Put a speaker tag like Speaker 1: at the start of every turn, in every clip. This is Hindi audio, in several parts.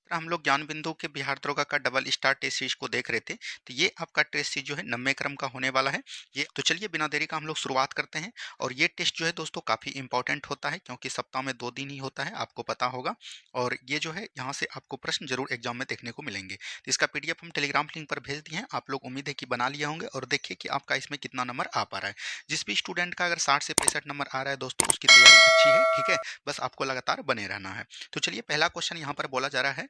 Speaker 1: तो हम लोग ज्ञान बिंदु के बिहार दरोगा का डबल स्टार टेस्ट सीरीज को देख रहे थे। तो ये आपका टेस्ट सीरीज जो है 90 क्रम का होने वाला है। ये तो चलिए बिना देरी का हम लोग शुरुआत करते हैं। और ये टेस्ट जो है दोस्तों काफ़ी इंपॉर्टेंट होता है, क्योंकि सप्ताह में 2 दिन ही होता है, आपको पता होगा। और ये जो है यहाँ से आपको प्रश्न जरूर एग्जाम में देखने को मिलेंगे। तो इसका पीडीएफ हम टेलीग्राम लिंक पर भेज दिए हैं, आप लोग उम्मीद है कि बना लिए होंगे। और देखिए कि आपका इसमें कितना नंबर आ पा रहा है। जिस भी स्टूडेंट का अगर 60 से 65 नंबर आ रहा है दोस्तों, उसकी तैयारी अच्छी है, ठीक है। बस आपको लगातार बने रहना है। तो चलिए पहला क्वेश्चन यहाँ पर बोला जा रहा है,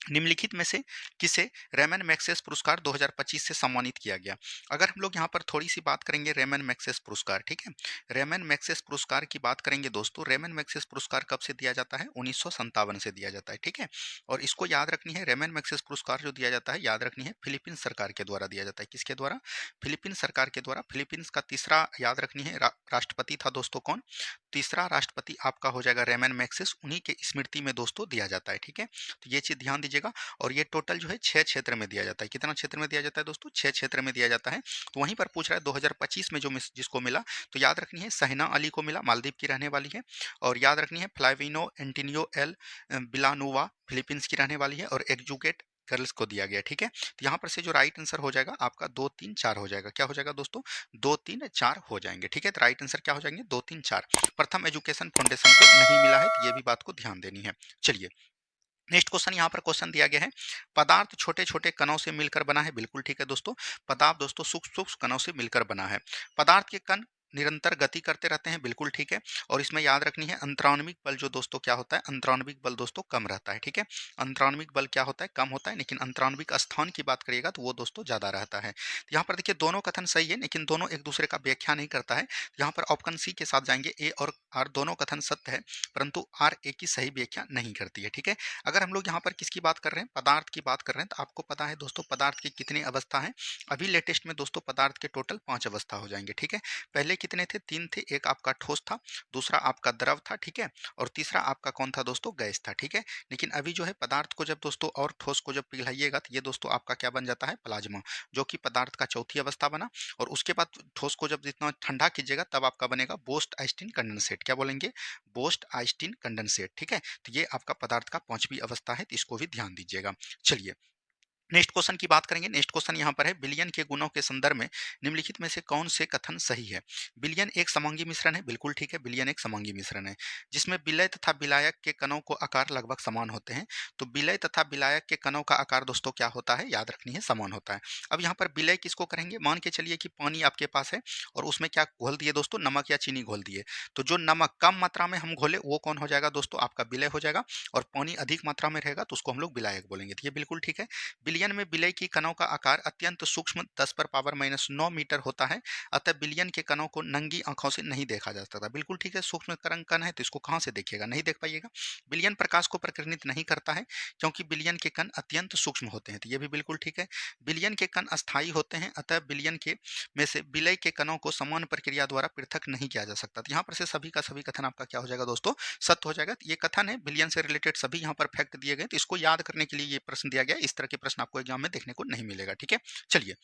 Speaker 1: निम्नलिखित में से किसे रेमन मैग्सेस पुरस्कार 2025 से सम्मानित किया गया। अगर हम लोग यहाँ पर थोड़ी सी बात करेंगे रेमन मैग्सेस पुरस्कार, ठीक है। रेमन मैग्सेस पुरस्कार की बात करेंगे दोस्तों, रेमन मैग्सेस पुरस्कार कब से दिया जाता है? 1957 से दिया जाता है, ठीक है। और इसको याद रखनी है, रेमन मैग्सेस पुरस्कार जो दिया जाता है, याद रखनी है, फिलीपींस सरकार के द्वारा दिया जाता है। किसके द्वारा? फिलीपींस सरकार के द्वारा। फिलीपींस का तीसरा याद रखनी है राष्ट्रपति था दोस्तों, कौन? तीसरा राष्ट्रपति आपका हो जाएगा रेमन मैग्सेस, उन्हीं के स्मृति में दोस्तों दिया जाता है, ठीक है। तो ये चीज ध्यान दीजिएगा। और ये टोटल जो है 6 क्षेत्र में दिया जाता है। कितना क्षेत्र में दिया जाता है दोस्तों? 6 क्षेत्र में दिया जाता है। तो वहीं पर पूछ रहा है 2025 में जो जिसको मिला, तो याद रखनी है सहना अली को मिला, मालदीव की रहने वाली है। और याद रखनी है फ्लाविनो एंटिनियो एल बिलानोवा, फिलीपींस की रहने वाली है। और एग्जुकेट गर्ल्स को दिया गया, ठीक है। तो यहाँ पर से जो राइट आंसर हो जाएगा आपका 2 3 4 हो जाएगा। क्या हो जाएगा दोस्तों? 2 3 4 हो जाएंगे, ठीक है। तो राइट आंसर क्या हो जाएंगे? 2 3 4। प्रथम एजुकेशन फाउंडेशन को नहीं मिला है, तो ये भी बात को ध्यान देनी है। चलिए नेक्स्ट क्वेश्चन यहाँ पर क्वेश्चन दिया गया है, पदार्थ छोटे छोटे कणों से मिलकर बना है। बिल्कुल ठीक है दोस्तों, पदार्थ दोस्तों सूक्ष्म सूक्ष्म कणों से मिलकर बना है। पदार्थ के कण निरंतर गति करते रहते हैं। बिल्कुल ठीक है। और इसमें याद रखनी है अंतराण्विक बल जो दोस्तों क्या होता है? अंतराण्विक बल दोस्तों कम रहता है, ठीक है। अंतराण्विक बल क्या होता है? कम होता है। लेकिन अंतराण्विक स्थान की बात करिएगा तो वो दोस्तों ज्यादा रहता है। तो यहाँ पर देखिए दोनों कथन सही है, लेकिन दोनों एक दूसरे का व्याख्या नहीं करता है। यहाँ पर ऑप्शन सी के साथ जाएंगे, ए और आर दोनों कथन सत्य है, परंतु आर ए की सही व्याख्या नहीं करती है, ठीक है। अगर हम लोग यहाँ पर किसकी बात कर रहे हैं? पदार्थ की बात कर रहे हैं। तो आपको पता है दोस्तों पदार्थ की कितनी अवस्था है? अभी लेटेस्ट में दोस्तों पदार्थ के टोटल 5 अवस्था हो जाएंगे, ठीक है। पहले कितने थे? 3 थे। एक आपका ठोस था, दूसरा आपका द्रव था, ठीक है। और तीसरा आपका कौन था दोस्तों? गैस था, ठीक है। लेकिन अभी जो है पदार्थ को जब दोस्तों और ठोस को जब पिघलाइएगा तो ये दोस्तों आपका क्या बन जाता है? प्लाज्मा, जो कि पदार्थ का चौथी अवस्था बना। और उसके बाद ठोस को जब जितना ठंडा कीजिएगा तब आपका बनेगा बोस्ट आइंस्टीन कंडेंसेट। क्या बोलेंगे? बोस्ट आइंस्टीन कंडेंसेट, ठीक है। तो ये आपका पदार्थ का 5वीं अवस्था है, तो इसको भी ध्यान दीजिएगा। चलिए नेक्स्ट क्वेश्चन की बात करेंगे। नेक्स्ट क्वेश्चन यहाँ पर है, विलयन के गुणों के संदर्भ में निम्नलिखित में से कौन से कथन सही है? विलयन एक समांगी मिश्रण है। बिल्कुल ठीक है, विलयन एक समांगी मिश्रण है, जिसमें विलय तथा विलायक के कणों को आकार लगभग समान होते हैं। तो विलय तथा विलायक के कणों का आकार दोस्तों क्या होता है? याद रखनी है, समान होता है। अब यहाँ पर विलय किसको करेंगे? मान के चलिए कि पानी आपके पास है और उसमें क्या घोल दिए दोस्तों? नमक या चीनी घोल दिए। तो जो नमक कम मात्रा में हम घोले वो कौन हो जाएगा दोस्तों? आपका विलय हो जाएगा। और पानी अधिक मात्रा में रहेगा तो उसको हम लोग विलायक बोलेंगे। तो ये बिल्कुल ठीक है। बिलियन में विलय की कणों का आकार अत्यंत सूक्ष्म 10⁻⁹ मीटर होता है। अतः बिलियन के कणों को नंगी आंखों से नहीं देखा जा सकता। बिल्कुल ठीक है, सूक्ष्म कण है तो इसको कहां से देखिएगा? नहीं देख पाइएगा। बिलियन प्रकाश को प्रकीर्णित नहीं करता है, क्योंकि बिलियन के कण अत्यंत सूक्ष्म होते हैं। तो ये भी बिल्कुल ठीक है। बिलियन के कण अस्थायी होते हैं, अतः बिलियन के में से विलय के कणों को समान प्रक्रिया द्वारा पृथक नहीं किया जा सकता। तो यहाँ पर से सभी का सभी कथन आपका क्या हो जाएगा दोस्तों? सत्य हो जाएगा। तो ये कथन है, बिलियन से रिलेटेड सभी यहाँ पर फैक्ट दिए गए, तो इसको याद करने के लिए ये प्रश्न दिया गया। इस तरह के प्रश्न आपको एग्जाम में देखने को नहीं मिलेगा, ठीक है। चलिए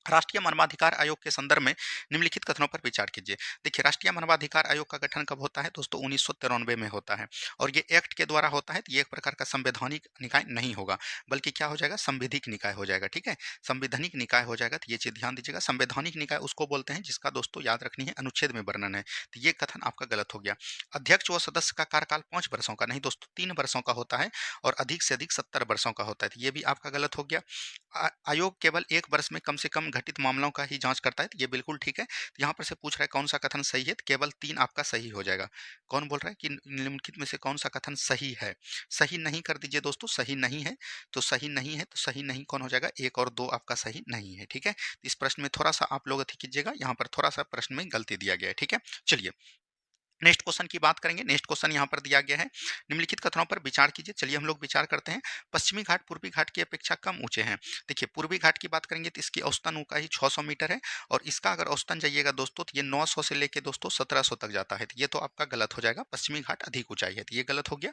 Speaker 1: राष्ट्रीय मानवाधिकार आयोग के संदर्भ में निम्नलिखित कथनों पर विचार कीजिए। देखिए राष्ट्रीय मानवाधिकार आयोग का गठन कब होता है दोस्तों? 1993 में होता है। और ये एक्ट के द्वारा होता है, तो ये एक प्रकार का संवैधानिक निकाय नहीं होगा, बल्कि क्या हो जाएगा? संविधिक निकाय हो जाएगा, ठीक है। संवैधानिक निकाय हो जाएगा। तो ये चीज ध्यान दीजिएगा, संवैधानिक निकाय उसको बोलते हैं जिसका दोस्तों याद रखनी है अनुच्छेद में वर्णन है। तो ये कथन आपका गलत हो गया। अध्यक्ष व सदस्य का कार्यकाल 5 वर्षों का नहीं दोस्तों, 3 वर्षों का होता है। और अधिक से अधिक 70 वर्षों का होता है। तो ये भी आपका गलत हो गया। आयोग केवल 1 वर्ष में कम से कम घटित मामलों का ही जांच करता है। तो ये बिल्कुल ठीक है। तो यहाँ पर से पूछ रहा है कौन सा कथन सही है, तो केवल 3 आपका सही हो जाएगा। कौन बोल रहा है कि निम्नलिखित में से कौन सा कथन सही है? सही नहीं कर दीजिए दोस्तों, सही नहीं है। तो सही नहीं है, तो सही नहीं कौन हो जाएगा? 1 और 2 आपका सही नहीं है, ठीक है। इस प्रश्न में थोड़ा सा आप लोग अति कीजिएगा, यहाँ पर थोड़ा सा प्रश्न में गलती दिया गया है, ठीक है। चलिए नेक्स्ट क्वेश्चन की बात करेंगे। नेक्स्ट क्वेश्चन यहाँ पर दिया गया है, निम्नलिखित कथनों पर विचार कीजिए। चलिए हम लोग विचार करते हैं। पश्चिमी घाट पूर्वी घाट की अपेक्षा कम ऊंचे हैं। देखिए पूर्वी घाट की बात करेंगे तो इसकी औसतन ऊंचाई 600 मीटर है। और इसका अगर औसतन जाइएगा दोस्तों तो ये 900 से लेके दोस्तों 1700 तक जाता है। तो ये तो आपका गलत हो जाएगा, पश्चिमी घाट अधिक ऊंचाई है, तो ये गलत हो गया।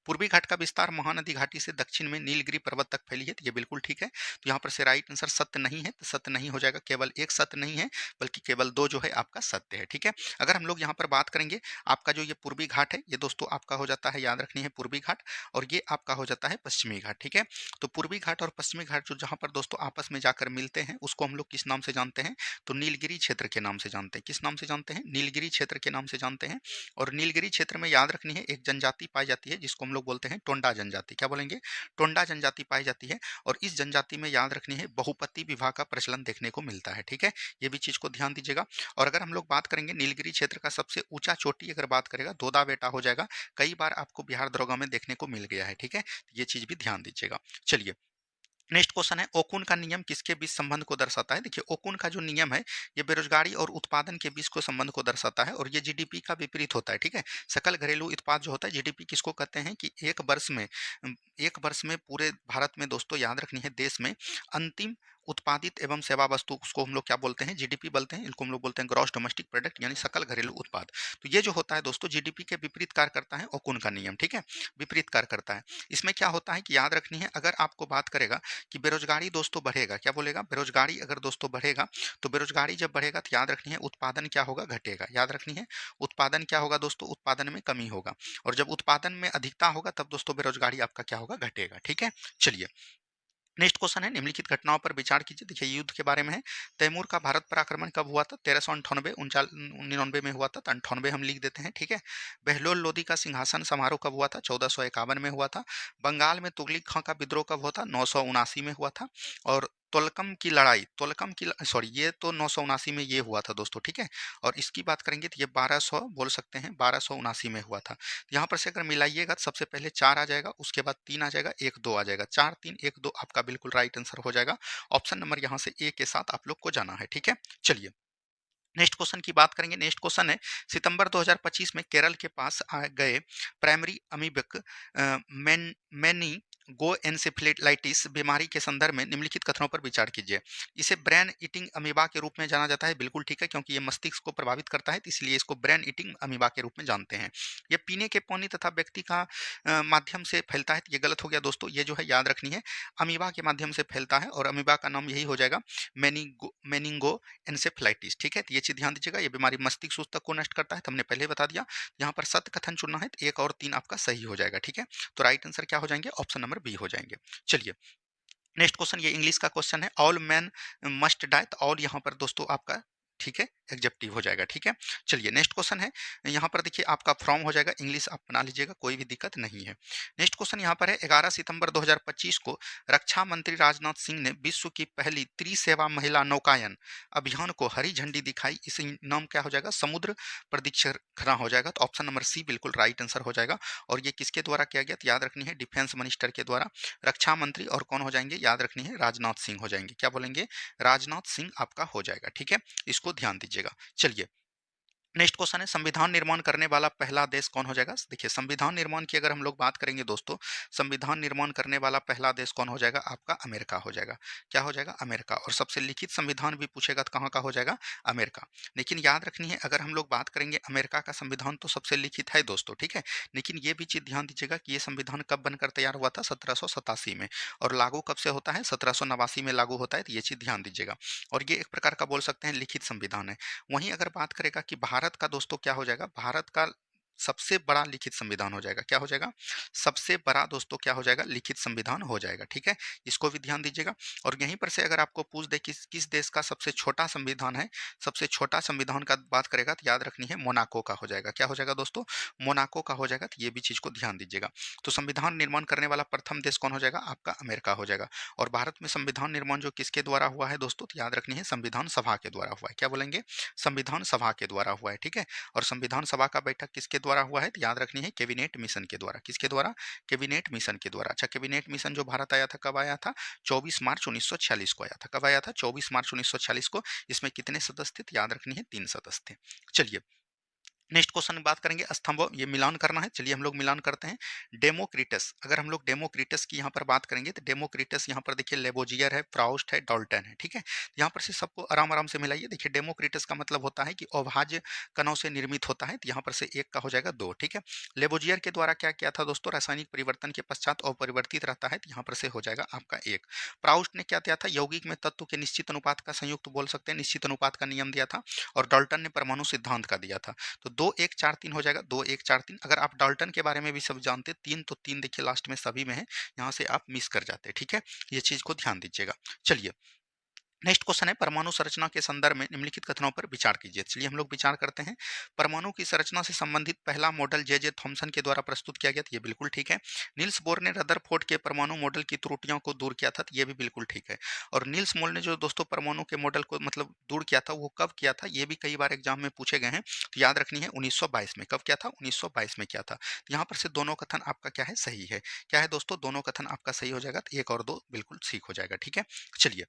Speaker 1: पूर्वी घाट का विस्तार महानदी घाटी से दक्षिण में नीलगिरी पर्वत तक फैली है, तो ये बिल्कुल ठीक है। तो यहाँ पर से राइट आंसर सत्य नहीं है, तो सत्य नहीं हो जाएगा। केवल एक सत्य नहीं है, बल्कि केवल 2 जो है आपका सत्य है, ठीक है। अगर हम लोग यहाँ पर बात करेंगे आपका जो ये पूर्वी घाट है ये दोस्तों आपका हो जाता है, याद रखनी है, पूर्वी घाट, और ये आपका हो जाता है पश्चिमी घाट। ठीक है, तो पूर्वी घाट और पश्चिमी घाट जो जहाँ पर दोस्तों आपस में जाकर मिलते हैं उसको हम लोग किस नाम से जानते हैं, तो नीलगिरी क्षेत्र के नाम से जानते हैं। किस नाम से जानते हैं, नीलगिरी क्षेत्र के नाम से जानते हैं। और नीलगिरी क्षेत्र में याद रखनी है एक जनजाति पाई जाती है जिसको हम लोग बोलते हैं टोंडा जनजाति। क्या बोलेंगे, टोंडा जनजाति पाई जाती है। और इस जनजाति में याद रखनी है बहुपति विवाह का प्रचलन देखने को मिलता है। ठीक है, ये भी चीज को ध्यान दीजिएगा। और अगर हम लोग बात करेंगे नीलगिरी क्षेत्र का सबसे ऊंचा चोटी अगर बात करेगा दोदा बेटा हो जाएगा, कई बार आपको बिहार दरोगा में देखने को मिल गया है। ठीक है, ये चीज भी ध्यान दीजिएगा। चलिए, नेक्स्ट क्वेश्चन है, ओकुन का नियम किसके बीच संबंध को दर्शाता है। देखिए, ओकुन का जो नियम है ये बेरोजगारी और उत्पादन के बीच को संबंध को दर्शाता है, और ये जीडीपी का विपरीत होता है। ठीक है, सकल घरेलू उत्पाद जो होता है, जीडीपी किसको कहते हैं कि एक वर्ष में पूरे भारत में दोस्तों याद रखनी है देश में अंतिम उत्पादित एवं सेवा वस्तु, उसको हम लोग क्या बोलते हैं, जीडीपी बोलते हैं। इनको हम लोग बोलते हैं ग्रॉस डोमेस्टिक प्रोडक्ट, यानी सकल घरेलू उत्पाद। तो ये जो होता है दोस्तों जीडीपी के विपरीत कार्य करता है ओकुन का नियम। ठीक है, विपरीत कार्य करता है। इसमें क्या होता है कि याद रखनी है, अगर आपको बात करेगा कि बेरोजगारी दोस्तों बढ़ेगा, क्या बोलेगा, बेरोजगारी अगर दोस्तों बढ़ेगा, तो बेरोजगारी जब बढ़ेगा तो याद रखनी है उत्पादन क्या होगा, घटेगा। याद रखनी है उत्पादन क्या होगा दोस्तों, उत्पादन में कमी होगा। और जब उत्पादन में अधिकता होगा तब दोस्तों बेरोजगारी आपका क्या होगा, घटेगा। ठीक है, चलिए, नेक्स्ट क्वेश्चन है, निम्नलिखित घटनाओं पर विचार कीजिए। देखिए, युद्ध के बारे में है। तैमूर का भारत पर आक्रमण कब हुआ था, 1398, 99 में हुआ था, तो 98 हम लिख देते हैं। ठीक है, बहलोल लोदी का सिंहासन समारोह कब हुआ था, 1451 में हुआ था। बंगाल में तुगलक खां का विद्रोह कब हुआ था, 979 में हुआ था। और तोलकम की सॉरी, ये तो 979 में ये हुआ था दोस्तों। ठीक है, और इसकी बात करेंगे तो ये 1200 बोल सकते हैं, 1279 में हुआ था। यहाँ पर से अगर मिलाइएगा तो सबसे पहले 4 आ जाएगा, उसके बाद 3 आ जाएगा, 1 2 आ जाएगा, 4 3 1 2 आपका बिल्कुल राइट आंसर हो जाएगा। ऑप्शन नंबर यहाँ से ए के साथ आप लोग को जाना है। ठीक है, चलिए, नेक्स्ट क्वेश्चन की बात करेंगे। नेक्स्ट क्वेश्चन है, सितंबर 2025 में केरल के पास आ गए प्राइमरी अमीबिक मैनी गो एनसेफेलाइटिस बीमारी के संदर्भ में निम्नलिखित कथनों पर विचार कीजिए। इसे ब्रेन ईटिंग अमीबा के रूप में जाना जाता है, बिल्कुल ठीक है, क्योंकि ये मस्तिष्क को प्रभावित करता है, तो इसलिए इसको ब्रेन ईटिंग अमीबा के रूप में जानते हैं। ये पीने के पानी तथा व्यक्ति का माध्यम से फैलता है, तो ये गलत हो गया दोस्तों। ये जो है याद रखनी है अमीबा के माध्यम से फैलता है, और अमीबा का नाम यही हो जाएगा मेनिंगो एन्सेफेलाइटिस। ठीक है, तो ये चीज ध्यान दीजिएगा, ये बीमारी मस्तिष्क ऊतक को नष्ट करता है, तो हमने पहले ही बता दिया। यहाँ पर सत्य कथन चुनना है, तो 1 और 3 आपका सही हो जाएगा। ठीक है, तो राइट आंसर क्या हो जाएंगे, ऑप्शन नंबर बी हो जाएंगे। चलिए, नेक्स्ट क्वेश्चन, ये इंग्लिश का क्वेश्चन है, ऑल मैन मस्ट डाई, तो ऑल यहाँ पर दोस्तों आपका ठीक है एग्जेक्टिव हो जाएगा। ठीक है, चलिए, नेक्स्ट क्वेश्चन है, यहाँ पर देखिए आपका फ्रॉम हो जाएगा, इंग्लिश आप बना लीजिएगा, कोई भी दिक्कत नहीं है। नेक्स्ट क्वेश्चन यहाँ पर है, 11 सितंबर 2025 को रक्षा मंत्री राजनाथ सिंह ने विश्व की पहली त्रिसेवा महिला नौकायन अभियान को हरी झंडी दिखाई, इस नाम क्या हो जाएगा, समुद्र प्रदक्षिणा हो जाएगा। तो ऑप्शन नंबर सी बिल्कुल राइट आंसर हो जाएगा। और ये किसके द्वारा किया गया, तो याद रखनी है डिफेंस मिनिस्टर के द्वारा, रक्षा मंत्री और कौन हो जाएंगे, याद रखनी है राजनाथ सिंह हो जाएंगे। क्या बोलेंगे, राजनाथ सिंह आपका हो जाएगा। ठीक है, इसको ध्यान दीजिएगा। चलिए, नेक्स्ट क्वेश्चन है, संविधान निर्माण करने वाला पहला देश कौन हो जाएगा। देखिए, संविधान निर्माण की अगर हम लोग बात करेंगे दोस्तों, संविधान निर्माण करने वाला पहला देश कौन हो जाएगा, आपका अमेरिका हो जाएगा। क्या हो जाएगा, अमेरिका। और सबसे लिखित संविधान भी पूछेगा तो कहाँ का हो जाएगा, अमेरिका। लेकिन याद रखनी है, अगर हम लोग बात करेंगे अमेरिका का संविधान तो सबसे लिखित है दोस्तों। ठीक है, लेकिन ये भी चीज ध्यान दीजिएगा कि ये संविधान कब बनकर तैयार हुआ था, 1787 में, और लागू कब से होता है, 1789 में लागू होता है, तो ये चीज ध्यान दीजिएगा। और ये एक प्रकार का बोल सकते हैं लिखित संविधान है। वहीं अगर बात करेगा कि भारत का दोस्तों क्या हो जाएगा, भारत का सबसे बड़ा लिखित संविधान हो जाएगा। क्या हो जाएगा, सबसे बड़ा दोस्तों क्या हो जाएगा, लिखित संविधान हो जाएगा। ठीक है, इसको भी ध्यान दीजिएगा। और यहीं पर से अगर आपको पूछ दे कि किस देश का सबसे छोटा संविधान है, सबसे छोटा संविधान का बात करेगा तो याद रखनी है मोनाको का हो जाएगा। क्या हो जाएगा दोस्तों, मोनाको का हो जाएगा। तो ये भी चीज को ध्यान दीजिएगा। तो संविधान निर्माण करने वाला प्रथम देश कौन हो जाएगा, आपका अमेरिका हो जाएगा। और भारत में संविधान निर्माण जो किसके द्वारा हुआ है दोस्तों, तो याद रखनी है संविधान सभा के द्वारा हुआ है। क्या बोलेंगे, संविधान सभा के द्वारा हुआ है। ठीक है, और संविधान सभा का बैठक किसके द्वारा हुआ है, तो याद रखनी है कैबिनेट मिशन के द्वारा। किसके द्वारा, कैबिनेट मिशन के द्वारा। अच्छा, कैबिनेट मिशन जो भारत आया था कब आया था, 24 मार्च 1946 को आया था। कब आया था, 24 मार्च 1946 को। इसमें कितने सदस्य थे, तो याद रखनी है 3 सदस्य थे। चलिए, नेक्स्ट क्वेश्चन बात करेंगे स्तंभ, ये मिलान करना है। चलिए हम लोग मिलान करते हैं। डेमोक्रिटस, अगर हम लोग डेमोक्रिटस की यहाँ पर बात करेंगे तो डेमोक्रिटस यहाँ पर देखिए लेबोजियर है, प्राउस्ट है, डाल्टन है। ठीक है, यहाँ पर से सबको आराम आराम से मिलाइए। देखिए, डेमोक्रिटस का मतलब होता है कि अभाज्य कणों से निर्मित होता है, तो यहाँ पर से एक का हो जाएगा 2। ठीक है, लेबोजियर के द्वारा क्या किया था दोस्तों, रासायनिक परिवर्तन के पश्चात अपरिवर्तित रहता है, तो यहाँ पर से हो जाएगा आपका 1। प्राउस्ट ने क्या किया था, यौगिक में तत्व के निश्चित अनुपात का संयुक्त बोल सकते हैं, निश्चित अनुपात का नियम दिया था। और डाल्टन ने परमाणु सिद्धांत का दिया था। तो 2 1 4 3 हो जाएगा, 2 1 4 3। अगर आप डाल्टन के बारे में भी सब जानते, 3 तो 3 देखिए लास्ट में सभी में है, यहाँ से आप मिस कर जाते हैं, ठीक है? ये चीज़ को ध्यान दीजिएगा। चलिए, नेक्स्ट क्वेश्चन है, परमाणु संरचना के संदर्भ में निम्नलिखित कथनों पर विचार कीजिए। चलिए हम लोग विचार करते हैं। परमाणु की संरचना से संबंधित पहला मॉडल जे जे थॉमसन के द्वारा प्रस्तुत किया गया था, ये बिल्कुल ठीक है। नील्स बोर ने रदरफोर्ड के परमाणु मॉडल की त्रुटियों को दूर किया था, तो ये भी बिल्कुल ठीक है। और नील्स बोर ने जो दोस्तों परमाणु के मॉडल को मतलब दूर किया था, वो कब किया था, ये भी कई बार एग्जाम में पूछे गए हैं, तो याद रखनी है 1922 में। कब किया था? 1922 में किया था। तो यहाँ पर से दोनों कथन आपका क्या है? सही है। क्या है दोस्तों? दोनों कथन आपका सही हो जाएगा, तो 1 और 2 बिल्कुल ठीक हो जाएगा, ठीक है। चलिए,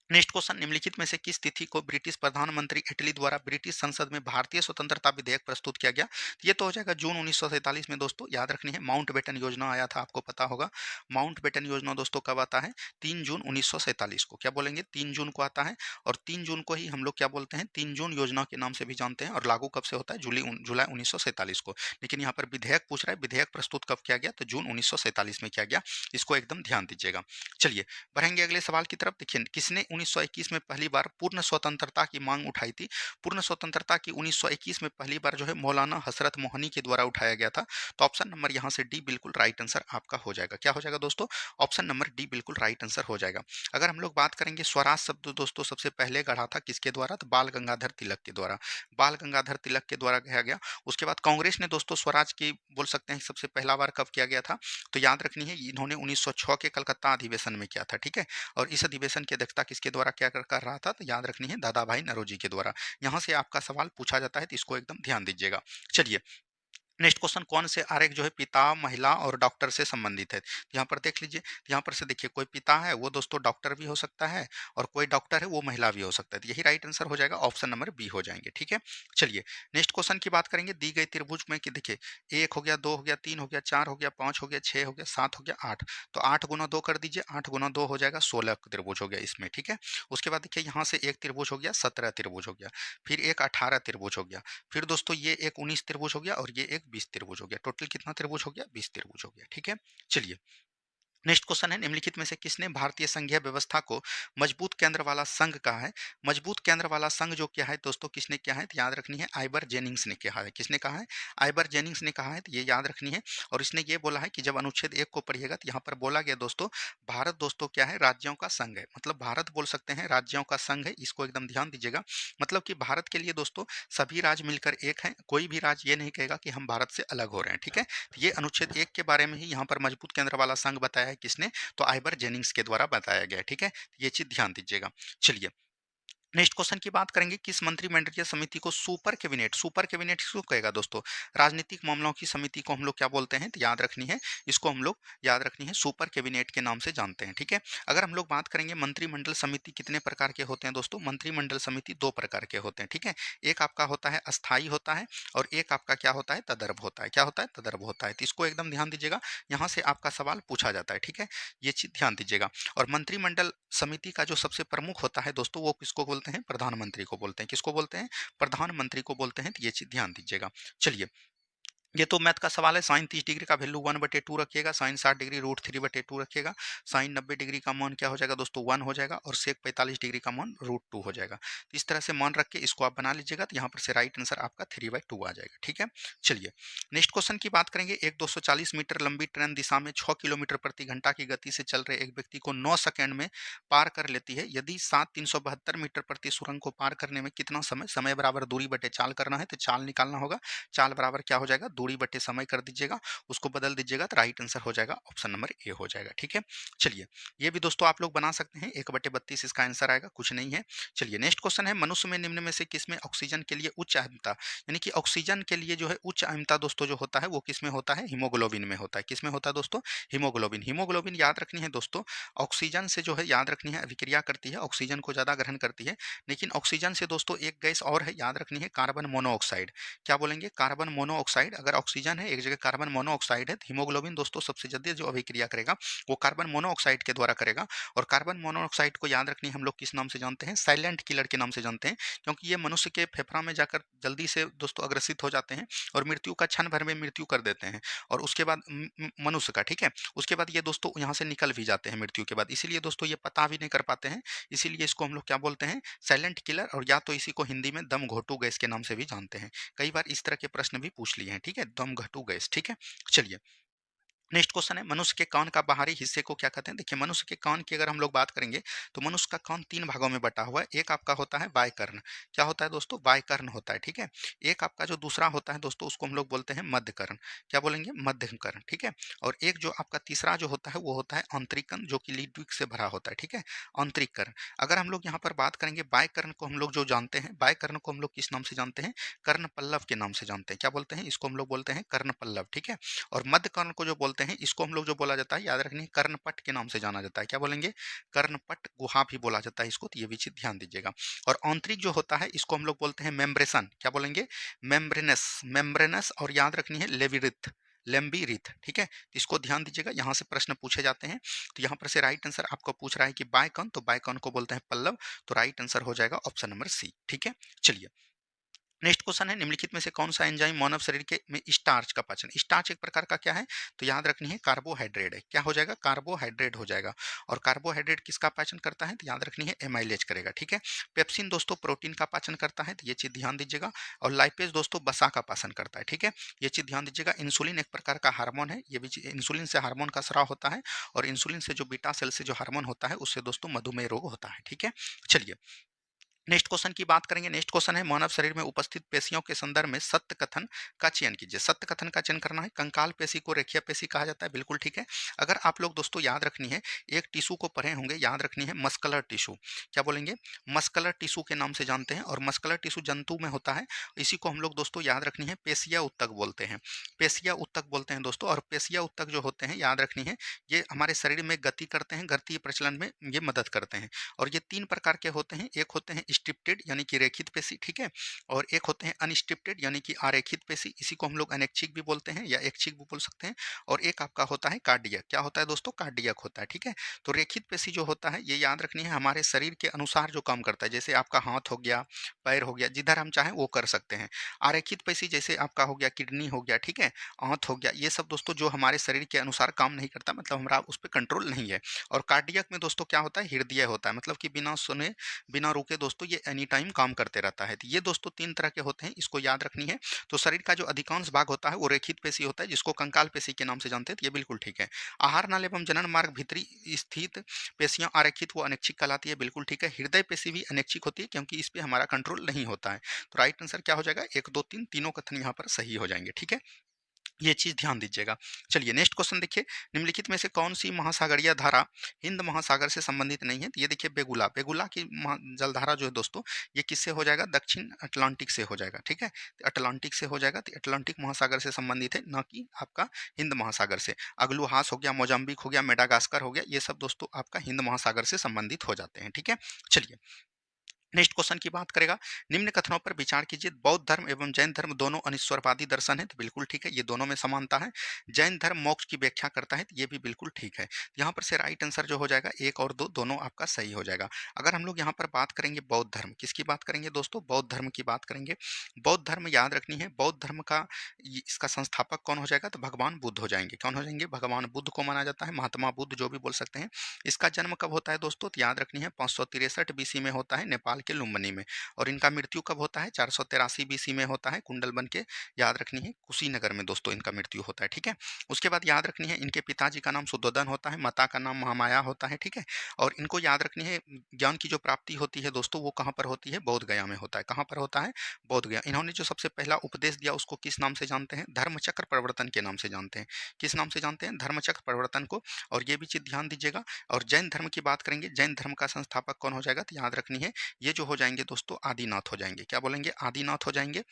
Speaker 1: नेक्स्ट क्वेश्चन, निम्नलिखित में से किस तिथि को ब्रिटिश प्रधानमंत्री इटली द्वारा ब्रिटिश संसद में भारतीय स्वतंत्रता विधेयक प्रस्तुत किया गया? तो ये तो हो जाएगा जून 1947 में दोस्तों। याद रखनी है, माउंटबेटन योजना आया था, आपको पता होगा। माउंटबेटन योजना दोस्तों कब आता है? 3 जून 1947 को। क्या बोलेंगे? 3 जून को आता है। और 3 जून को ही हम लोग क्या बोलते हैं? 3 जून योजना के नाम से भी जानते हैं। और लागू कब से होता है? जुलाई 1947 को। लेकिन यहाँ पर विधेयक पूछ रहा है, विधेयक प्रस्तुत कब किया गया? तो जून 1947 में किया गया। इसको एकदम ध्यान दीजिएगा। चलिए, बढ़ेंगे अगले सवाल की तरफ। देखिए, किसने 1921 में पहली बार पूर्ण स्वतंत्रता की मांग उठाई थी? पूर्ण स्वतंत्रता की 1921 में पहली बार जो है मौलाना हसरत मोहनी के द्वारा उठाया गया था। तो ऑप्शन नंबर यहाँ से डी बिल्कुल राइट आंसर आपका हो जाएगा। क्या हो जाएगा दोस्तों? ऑप्शन नंबर डी बिल्कुल राइट आंसर हो जाएगा। अगर हम लोग बात करेंगे, स्वराज शब्द दोस्तों सबसे पहले गढ़ा था किसके द्वारा? तो बाल गंगाधर तिलक के द्वारा। बाल गंगाधर तिलक के द्वारा कहा गया। उसके बाद कांग्रेस ने दोस्तों स्वराज की बोल सकते हैं सबसे पहला बार कब किया गया था? तो याद रखनी है, इन्होंने 1906 के कलकत्ता अधिवेशन में किया था, ठीक है। और इस अधिवेशन की अध्यक्षता किसके द्वारा क्या कर रहा था? तो याद रखनी है, दादा भाई नौरोजी के द्वारा। यहाँ से आपका सवाल पूछा जाता है, तो इसको एकदम ध्यान दीजिएगा। चलिए, नेक्स्ट क्वेश्चन, कौन से आरेख जो है पिता, महिला और डॉक्टर से संबंधित है? यहाँ पर देख लीजिए, यहाँ पर से देखिए, कोई पिता है वो दोस्तों डॉक्टर भी हो सकता है, और कोई डॉक्टर है वो महिला भी हो सकता है। तो यही राइट आंसर हो जाएगा, ऑप्शन नंबर बी हो जाएंगे, ठीक है। चलिए, नेक्स्ट क्वेश्चन की बात करेंगे। दी गई त्रिभुज में कि देखिए, 1 हो गया, 2 हो गया, 3 हो गया, 4 हो गया, 5 हो गया, 6 हो गया, 7 हो गया, 8। तो 8 गुना 2 कर दीजिए, 8 गुना 2 हो जाएगा 16 त्रिभुज हो गया इसमें, ठीक है। उसके बाद देखिए, यहाँ से एक त्रिभुज हो गया, 17 त्रिभुज हो गया, फिर एक 18 त्रिभुज हो गया, फिर दोस्तों ये एक 19 त्रिभुज हो गया, और ये एक 20 त्रिभुज हो गया। टोटल कितना त्रिभुज हो गया? 20 त्रिभुज हो गया, ठीक है। चलिए, नेक्स्ट क्वेश्चन है, निम्नलिखित में से किसने भारतीय संघीय व्यवस्था को मजबूत केंद्र वाला संघ कहा है? मजबूत केंद्र वाला संघ जो क्या है दोस्तों, किसने क्या है? तो याद रखनी है, आइबर जेनिंग्स ने कहा है। किसने कहा है? आइबर जेनिंग्स ने कहा है, तो ये याद रखनी है। और इसने ये बोला है कि जब अनुच्छेद 1 को पढ़िएगा, तो यहाँ पर बोला गया दोस्तों, भारत दोस्तों क्या है? राज्यों का संघ है। मतलब भारत बोल सकते हैं राज्यों का संघ है, इसको एकदम ध्यान दीजिएगा। मतलब कि भारत के लिए दोस्तों सभी राज्य मिलकर एक है, कोई भी राज्य ये नहीं कहेगा कि हम भारत से अलग हो रहे हैं, ठीक है। तो ये अनुच्छेद 1 के बारे में ही यहाँ पर मजबूत केंद्र वाला संघ बताया है, किसने? तो आइबर जेनिंग्स के द्वारा बताया गया है, ठीक है। ये चीज ध्यान दीजिएगा। चलिए, नेक्स्ट क्वेश्चन की बात करेंगे, किस मंत्रिमंडलीय समिति को सुपर कैबिनेट किसको कहेगा दोस्तों? राजनीतिक मामलों की समिति को हम लोग क्या बोलते हैं? तो याद रखनी है, इसको हम लोग याद रखनी है सुपर कैबिनेट के नाम से जानते हैं, ठीक है। अगर हम लोग बात करेंगे मंत्रिमंडल समिति कितने प्रकार के होते हैं दोस्तों? मंत्रिमंडल समिति 2 प्रकार के होते हैं, ठीक है। एक आपका होता है अस्थाई होता है, और एक आपका क्या होता है? तदर्भ होता है। क्या होता है? तदर्भ होता है। तो इसको एकदम ध्यान दीजिएगा, यहाँ से आपका सवाल पूछा जाता है, ठीक है। ये चीज ध्यान दीजिएगा। और मंत्रिमंडल समिति का जो सबसे प्रमुख होता है दोस्तों, वो किसको बोलते हैं? प्रधानमंत्री को बोलते हैं। किसको बोलते हैं? प्रधानमंत्री को बोलते हैं। तो ये चीज ध्यान दीजिएगा। चलिए, ये तो मैथ का सवाल है। साइन 30 डिग्री का वैल्यू 1/2 रखिएगा, साइन 60 डिग्री √3/2 रखिएगा, साइन 90 डिग्री का मान क्या हो जाएगा दोस्तों? 1 हो जाएगा, और सेक 45 डिग्री का मान √2 हो जाएगा। तो इस तरह से मान रख के इसको आप बना लीजिएगा, तो यहाँ पर से राइट आंसर आपका 3/2 आ जाएगा, ठीक है। चलिए, नेक्स्ट क्वेश्चन की बात करेंगे। एक 240 मीटर लंबी ट्रेन दिशा में 6 किलोमीटर प्रति घंटा की गति से चल रहे एक व्यक्ति को 9 सेकंड में पार कर लेती है। यदि 372 मीटर प्रति सुरंग को पार करने में कितना समय बराबर दूरी बटे चाल करना है, तो चाल निकालना होगा। चाल बराबर क्या हो जाएगा? दूरी बटे समय कर दीजिएगा, उसको बदल दीजिएगा, तो राइट आंसर हो जाएगा ऑप्शन नंबर ए हो जाएगा, ठीक है। चलिए, ये भी दोस्तों आप लोग बना सकते हैं, 1/32 इसका आंसर आएगा, कुछ नहीं है। चलिए, नेक्स्ट क्वेश्चन है, मनुष्य में निम्न में से किसमें ऑक्सीजन के लिए उच्च अहमता, यानी कि ऑक्सीजन के लिए जो है उच्च अहमता दोस्तों जो होता है वो किसमें होता है? हीमोग्लोबिन में होता है। किसमें होता है दोस्तों? हीमोग्लोबिन। हीमोग्लोबिन याद रखनी है दोस्तों, ऑक्सीजन से जो है याद रखनी है अभिक्रिया करती है, ऑक्सीजन को ज्यादा ग्रहण करती है। लेकिन ऑक्सीजन से दोस्तों एक गैस और है, याद रखनी है, कार्बन मोनोऑक्साइड। क्या बोलेंगे? Carbon monoxide. अगर ऑक्सीजन है, एक जगह कार्बन मोनोऑक्साइड है। हीमोग्लोबिन दोस्तों सबसे जल्दी जो अभिक्रिया करेगा वो कार्बन मोनोऑक्साइड के द्वारा करेगा। और कार्बन मोनोऑक्साइड को याद रखनी हम लोग किस नाम से जानते हैं? साइलेंट किलर के नाम से जानते हैं, क्योंकि ये मनुष्य के फेफड़ा में जाकर जल्दी से दोस्तों अग्रसित हो जाते हैं और मृत्यु का क्षण भर में मृत्यु कर देते हैं। और उसके बाद मनुष्य का, ठीक है, उसके बाद ये दोस्तों यहाँ से निकल भी जाते हैं मृत्यु के बाद। इसीलिए दोस्तों ये पता भी नहीं कर पाते हैं, इसीलिए इसको हम लोग क्या बोलते हैं? Silent killer. और या तो इसी को हिंदी में दम घोटू गैस के नाम से भी जानते हैं। कई बार इस तरह के प्रश्न भी पूछ लिए हैं, ठीक है, दम घटू गैस, ठीक है। चलिए, नेक्स्ट क्वेश्चन है, मनुष्य के कान का बाहरी हिस्से को क्या कहते हैं? देखिए, मनुष्य के कान की अगर हम लोग बात करेंगे तो मनुष्य का कान 3 भागों में बटा हुआ है। एक आपका होता है बाह्यकर्ण। क्या होता है दोस्तों? बाह्यकर्ण होता है, ठीक है। एक आपका जो दूसरा होता है दोस्तों उसको हम लोग बोलते हैं मध्यकर्ण। क्या बोलेंगे? मध्यकर्ण, ठीक है। और एक जो आपका तीसरा जो होता है वो होता है आंतरिक कर्ण, जो कि लिट्विक से भरा होता है, ठीक है, आंतरिक कर्ण। अगर हम लोग यहाँ पर बात करेंगे बाह्यकर्ण को हम लोग जो जानते हैं, बाह्यकर्ण को हम लोग किस नाम से जानते हैं? कर्णपल्लव के नाम से जानते हैं। क्या बोलते हैं? इसको हम लोग बोलते हैं कर्णपल्लव, ठीक है। और मध्य कर्ण को जो बोलते हैं इसको हम लोग जो बोला जाता है, याद रखनी, कर्णपट के नाम से जाना जाता है। क्या बोलेंगे? कर्णपट गुहा भी बोला जाता है इसको, तो ये भी चीज ध्यान दीजिएगा। और आंतरिक जो होता है इसको हम लोग बोलते हैं मेम्ब्रेसन। क्या बोलेंगे? Membranes, membranes. और याद रखनी है लेविरिथ, लेम्बिरिथ, ठीक है। तो इसको ध्यान दीजिएगा, यहाँ से प्रश्न पूछे जाते हैं। तो यहाँ पर से राइट आंसर आपको पूछ रहा है कि बायकन, तो बायकन को बोलते हैं पल्लव। तो राइट आंसर हो जाएगा ऑप्शन नंबर सी, ठीक है। चलिए, नेक्स्ट क्वेश्चन है, निम्नलिखित में से कौन सा एंजाइम मानव शरीर के में स्टार्च का पाचन? स्टार्च एक प्रकार का क्या है? तो याद रखनी है कार्बोहाइड्रेट है। क्या हो जाएगा? कार्बोहाइड्रेट हो जाएगा। और कार्बोहाइड्रेट किसका पाचन करता है? तो याद रखनी है एमाइलेज करेगा, ठीक है। पेप्सिन दोस्तों प्रोटीन का पाचन करता है, तो ये चीज ध्यान दीजिएगा। और लाइपेज दोस्तों वसा का पाचन करता है, ठीक है, ये चीज ध्यान दीजिएगा। इंसुलिन एक प्रकार का हार्मोन है, ये भी इंसुलिन से हार्मोन का स्राव होता है। और इंसुलिन से जो बीटा सेल से जो हार्मोन होता है उससे दोस्तों मधुमेह रोग होता है, ठीक है। चलिए, नेक्स्ट क्वेश्चन की बात करेंगे। नेक्स्ट क्वेश्चन है, मानव शरीर में उपस्थित पेशियों के संदर्भ में सत्य कथन का चयन कीजिए। सत्य कथन का चयन करना है। कंकाल पेशी को रेखीय पेशी कहा जाता है, बिल्कुल ठीक है। अगर आप लोग दोस्तों याद रखनी है, एक टिश्यू को पढ़े होंगे, याद रखनी है मस्कुलर टिश्यू। क्या बोलेंगे? मस्कुलर टिश्यू के नाम से जानते हैं। और मस्कुलर टिश्यू जंतु में होता है, इसी को हम लोग दोस्तों याद रखनी है पेशिया उत्तक बोलते हैं। पेशिया उत्तक बोलते हैं दोस्तों। और पेशिया उत्तक जो होते हैं याद रखनी है, ये हमारे शरीर में गति करते हैं, गति प्रचलन में ये मदद करते हैं। और ये 3 प्रकार के होते हैं। एक होते हैं स्ट्रिप्टेड यानी कि रेखित पेशी, ठीक है। और एक होते हैं अनस्ट्रिप्टेड यानी कि अरेखित पेशी, इसी को हम लोग अनैच्छिक भी बोलते हैं या ऐच्छिक भी बोल सकते हैं। और एक आपका होता है कार्डियक। क्या होता है दोस्तों? कार्डियक होता है, ठीक है। तो रेखित पेशी जो होता है ये याद रखनी है हमारे शरीर के अनुसार जो काम करता है, जैसे आपका हाथ हो गया, पैर हो गया, जिधर हम चाहें वो कर सकते हैं। आरेखित पेशी जैसे आपका हो गया किडनी हो गया, ठीक है, आंत हो गया, ये सब दोस्तों जो हमारे शरीर के अनुसार काम नहीं करता, मतलब हमारा उस पर कंट्रोल नहीं है। और कार्डियक में दोस्तों क्या होता है? हृदय होता है, मतलब कि बिना सुने बिना रुके दोस्तों ये एनी टाइम काम करते रहता है। तो ये दोस्तों 3 तरह के होते हैं, इसको याद रखनी है। तो शरीर का जो अधिकांश भाग होता है वो रेखित पेशी होता है, जिसको कंकाल पेशी के नाम से जानते हैं, तो ये बिल्कुल ठीक है। आहार नाल एवं जनन मार्ग भीतरी स्थित पेशियां आरेखित व अनैच्छिक कहलाती है, बिल्कुल ठीक है। हृदय पेशी भी अनैच्छिक होती है क्योंकि इस पे हमारा कंट्रोल नहीं होता है। तो राइट आंसर क्या हो जाएगा? 1 2 3 तीनों कथन यहाँ पर सही हो जाएंगे, ठीक है। ये चीज ध्यान दीजिएगा। चलिए, नेक्स्ट क्वेश्चन देखिए, निम्नलिखित में से कौन सी महासागरीय धारा हिंद महासागर से संबंधित नहीं है? तो ये देखिए बेगुला, बेगुला की जलधारा जो है दोस्तों ये किससे हो जाएगा? दक्षिण अटलांटिक से हो जाएगा, ठीक है। तो अटलांटिक से हो जाएगा, तो अटलांटिक महासागर से संबंधित है, ना कि आपका हिंद महासागर से। अगलुहास हो गया, मोजाम्बिक हो गया, मेडागास्कर हो गया, ये सब दोस्तों आपका हिंद महासागर से संबंधित हो जाते हैं, ठीक है। चलिए, नेक्स्ट क्वेश्चन की बात करेगा, निम्न कथनों पर विचार कीजिए। बौद्ध धर्म एवं जैन धर्म दोनों अनिश्वरवादी दर्शन है, तो बिल्कुल ठीक है, ये दोनों में समानता है। जैन धर्म मोक्ष की व्याख्या करता है, तो ये भी बिल्कुल ठीक है। यहाँ पर से राइट आंसर जो हो जाएगा 1 और 2 दोनों आपका सही हो जाएगा। अगर हम लोग यहाँ पर बात करेंगे बौद्ध धर्म, किसकी बात करेंगे दोस्तों? बौद्ध धर्म की बात करेंगे। बौद्ध धर्म याद रखनी है, बौद्ध धर्म का इसका संस्थापक कौन हो जाएगा? तो भगवान बुद्ध हो जाएंगे। कौन हो जाएंगे? भगवान बुद्ध को माना जाता है, महात्मा बुद्ध जो भी बोल सकते हैं। इसका जन्म कब होता है दोस्तों? तो याद रखनी है 563 बीसी में होता है, नेपाल के लुम्बिनी में। और इनका मृत्यु कब होता है? 483 बीसी में होता है, कुंडल बन के, याद रखनी है, कुशीनगर में दोस्तों इनका मृत्यु होता है, ठीक है। उसके बाद याद रखनी है इनके पिताजी का नाम शुद्धोदन होता है, माता का नाम महामाया होता है, ठीक है। और इनको याद रखनी है ज्ञान की जो प्राप्ति होती है दोस्तों वो कहाँ पर होती है? बोध गया में होता है। कहाँ पर होता है? बोध गया। इन्होंने जो सबसे पहला उपदेश दिया उसको किस नाम से जानते हैं? धर्मचक्र प्रवर्तन के नाम से जानते हैं। किस नाम से जानते हैं? धर्मचक्र प्रवर्तन को। और ये भी चीज ध्यान दीजिएगा। और जैन धर्म की बात करेंगे, जैन धर्म का संस्थापक कौन हो जाएगा? तो याद रखनी है ये जो हो जाएंगे दोस्तों आदिनाथ हो जाएंगे। क्या बोलेंगे? आदिनाथ हो जाएंगे।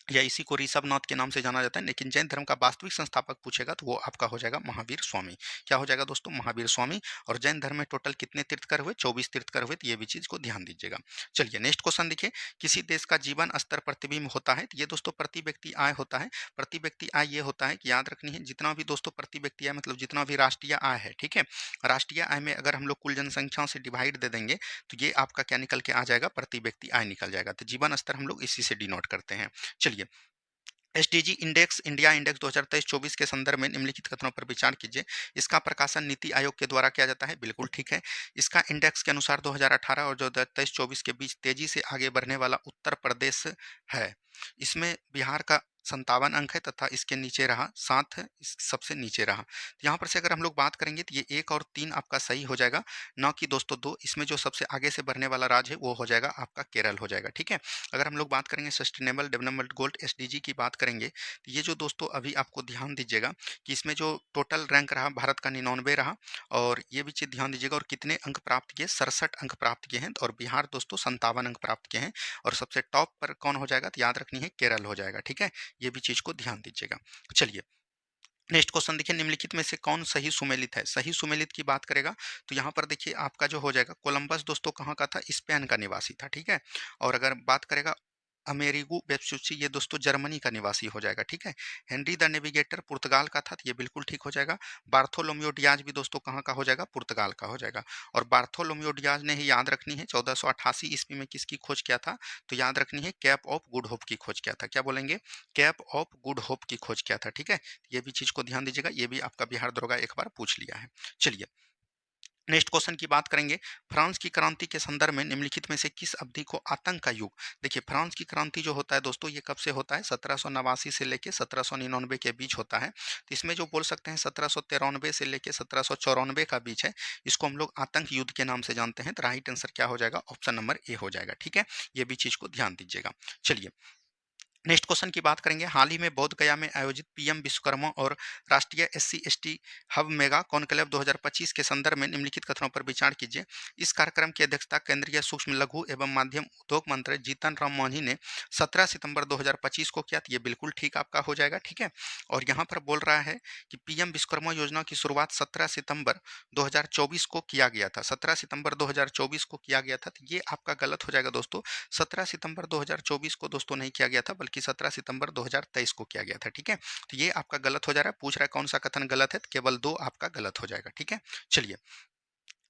Speaker 1: या इसी को ऋषभनाथ के नाम से जाना जाता है। लेकिन जैन धर्म का वास्तविक संस्थापक पूछेगा तो वो आपका हो जाएगा महावीर स्वामी। क्या हो जाएगा दोस्तों? महावीर स्वामी। और जैन धर्म में टोटल कितने तीर्थकर हुए? 24 तीर्थकर हुए। तो ये भी चीज को ध्यान दीजिएगा। चलिए नेक्स्ट क्वेश्चन देखिए, किसी देश का जीवन स्तर प्रतिबिंब होता है। तो ये दोस्तों प्रति व्यक्ति आय होता है। प्रति व्यक्ति आय ये होता है कि याद रखनी है, जितना भी दोस्तों प्रति व्यक्ति आय मतलब जितना भी राष्ट्रीय आय है, ठीक है, राष्ट्रीय आय में अगर हम लोग कुल जनसंख्या से डिवाइड दे देंगे तो ये आपका क्या निकल के आ जाएगा? प्रति व्यक्ति आय निकल जाएगा। तो जीवन स्तर हम लोग इसी से डिनोट करते हैं। चलिए, एसडीजी इंडेक्स इंडिया इंडेक्स 2023-24 के संदर्भ में निम्नलिखित कथनों पर विचार कीजिए। इसका प्रकाशन नीति आयोग के द्वारा किया जाता है। बिल्कुल ठीक है। इसका इंडेक्स के अनुसार 2018 और 2023-24 के बीच तेजी से आगे बढ़ने वाला उत्तर प्रदेश है। इसमें बिहार का 57 अंक है तथा इसके नीचे रहा 7 है, इस सबसे नीचे रहा। तो यहाँ पर से अगर हम लोग बात करेंगे तो ये 1 और 3 आपका सही हो जाएगा, ना कि दोस्तों 2। इसमें जो सबसे आगे से बढ़ने वाला राज्य है वो हो जाएगा आपका केरल हो जाएगा। ठीक है। अगर हम लोग बात करेंगे सस्टेनेबल डेवलपमेंट गोल एसडीजी की बात करेंगे तो ये जो दोस्तों अभी आपको ध्यान दीजिएगा कि इसमें जो टोटल रैंक रहा भारत का 99 रहा। और ये भी चीज़ ध्यान दीजिएगा, और कितने अंक प्राप्त किए? 67 अंक प्राप्त किए हैं। और बिहार दोस्तों 57 अंक प्राप्त किए हैं। और सबसे टॉप पर कौन हो जाएगा? तो याद रखनी है केरल हो जाएगा। ठीक है, ये भी चीज़ को ध्यान दीजिएगा। चलिए नेक्स्ट क्वेश्चन देखिए, निम्नलिखित में से कौन सही सुमेलित है? सही सुमेलित की बात करेगा तो यहाँ पर देखिए आपका जो हो जाएगा, कोलंबस दोस्तों कहाँ का था? स्पेन का निवासी था। ठीक है। और अगर बात करेगा अमेरिगो वेस्पुची, ये दोस्तों जर्मनी का निवासी हो जाएगा। ठीक है। हेनरी द नेविगेटर पुर्तगाल का था, तो ये बिल्कुल ठीक हो जाएगा। बार्थोलोम्यो डियाज भी दोस्तों कहाँ का हो जाएगा? पुर्तगाल का हो जाएगा। और बार्थोलोम्यो डियाज ने ही याद रखनी है 1488 ईस्वी में किसकी खोज किया था? तो याद रखनी है कैप ऑफ गुड होप की खोज किया था। क्या बोलेंगे? कैप ऑफ गुड होप की खोज किया था। ठीक है, ये भी चीज को ध्यान दीजिएगा, ये भी आपका बिहार दरोगा एक बार पूछ लिया है। चलिए नेक्स्ट क्वेश्चन की बात करेंगे, फ्रांस की क्रांति के संदर्भ में निम्नलिखित में से किस अवधि को आतंक का युग? देखिए फ्रांस की क्रांति जो होता है दोस्तों, ये कब से होता है? 1789 से लेके 1799 के बीच होता है। तो इसमें जो बोल सकते हैं 1793 से लेके 1794 का बीच है, इसको हम लोग आतंक युद्ध के नाम से जानते हैं। तो राइट आंसर क्या हो जाएगा? ऑप्शन नंबर ए हो जाएगा। ठीक है, ये भी चीज को ध्यान दीजिएगा। चलिए नेक्स्ट क्वेश्चन की बात करेंगे, हाल ही में बोध गया में आयोजित पीएम विश्वकर्मा और राष्ट्रीय SC ST hub mega conclave 2025 के संदर्भ में निम्नलिखित कथनों पर विचार कीजिए। इस कार्यक्रम की अध्यक्षता केंद्रीय सूक्ष्म लघु एवं मध्यम उद्योग मंत्री जीतन राम मांझी ने 17 सितंबर 2025 को किया। तो ये बिल्कुल ठीक आपका हो जाएगा। ठीक है। और यहाँ पर बोल रहा है कि पीएम विश्वकर्मा योजना की शुरुआत 17 सितंबर 2024 को किया गया था। 17 सितंबर 2024 को किया गया था। तो ये आपका गलत हो जाएगा दोस्तों। 17 सितंबर 2024 को दोस्तों नहीं किया गया था, बल्कि 17 सितंबर 2023 को किया गया था। ठीक है, तो ये आपका गलत हो जा रहा है। पूछ रहा है कौन सा कथन गलत है? तो केवल 2 आपका गलत हो जाएगा। ठीक है। चलिए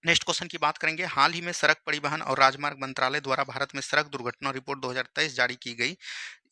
Speaker 1: नेक्स्ट क्वेश्चन की बात करेंगे, हाल ही में सड़क परिवहन और राजमार्ग मंत्रालय द्वारा भारत में सड़क दुर्घटना रिपोर्ट 2023 जारी की गई।